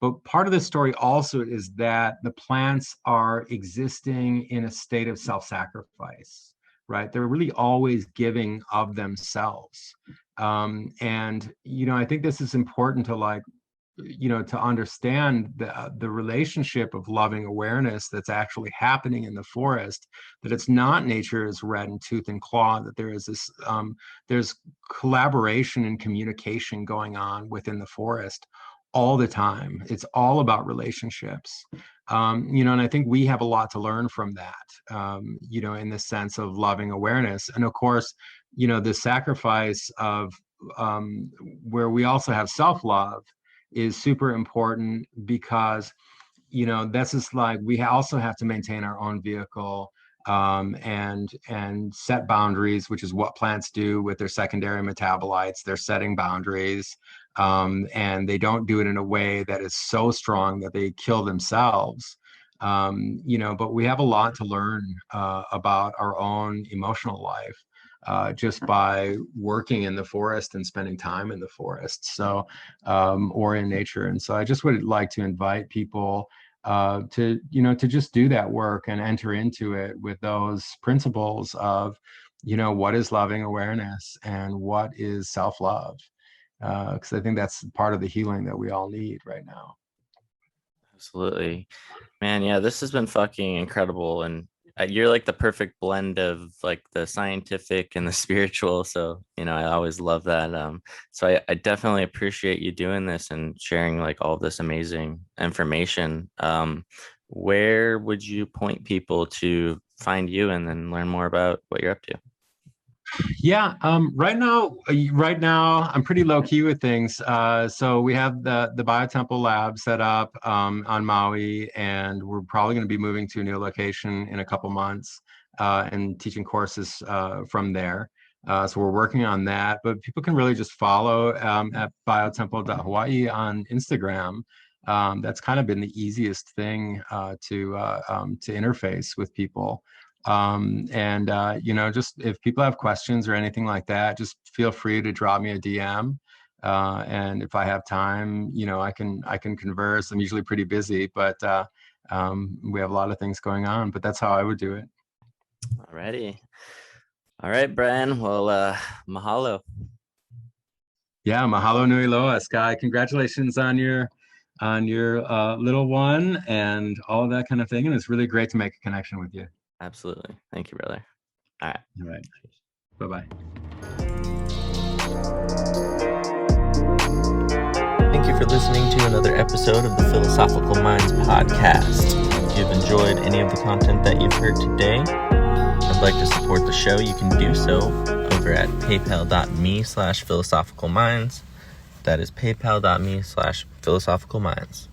But part of the story also is that the plants are existing in a state of self-sacrifice, right? They're really always giving of themselves. And I think this is important to to understand the relationship of loving awareness that's actually happening in the forest, that it's not nature is red in tooth and claw, that there is this, there's collaboration and communication going on within the forest all the time. It's all about relationships. And I think we have a lot to learn from that, in the sense of loving awareness. And of course, the sacrifice of where we also have self-love is super important, because this is like, we also have to maintain our own vehicle, and set boundaries, which is what plants do with their secondary metabolites. They're setting boundaries, and they don't do it in a way that is so strong that they kill themselves. But we have a lot to learn about our own emotional life, just by working in the forest and spending time in the forest, or in nature. And so I just would like to invite people to just do that work and enter into it with those principles of, what is loving awareness and what is self-love, because I think that's part of the healing that we all need right now. Absolutely, man. Yeah, this has been fucking incredible, and you're like the perfect blend of like the scientific and the spiritual. So I always love that. So I definitely appreciate you doing this and sharing like all this amazing information. Where would you point people to find you and then learn more about what you're up to? Yeah, right now I'm pretty low key with things. So we have the Biotemple lab set up on Maui, and we're probably going to be moving to a new location in a couple months, and teaching courses from there. So we're working on that, but people can really just follow at biotemple.hawaii on Instagram. That's kind of been the easiest thing to interface with people. Just if people have questions or anything like that, just feel free to drop me a DM. And if I have time, I can converse. I'm usually pretty busy, but we have a lot of things going on, but that's how I would do it. Alrighty. All right, Bryen. Well, mahalo. Yeah, mahalo nui loa, Sky. Congratulations on your little one and all of that kind of thing. And it's really great to make a connection with you. Absolutely. Thank you, brother. All right. All right. Bye-bye. Thank you for listening to another episode of the Philosophical Minds podcast. If you've enjoyed any of the content that you've heard today, I'd like to support the show, you can do so over at paypal.me/philosophicalminds. That is paypal.me/philosophicalminds.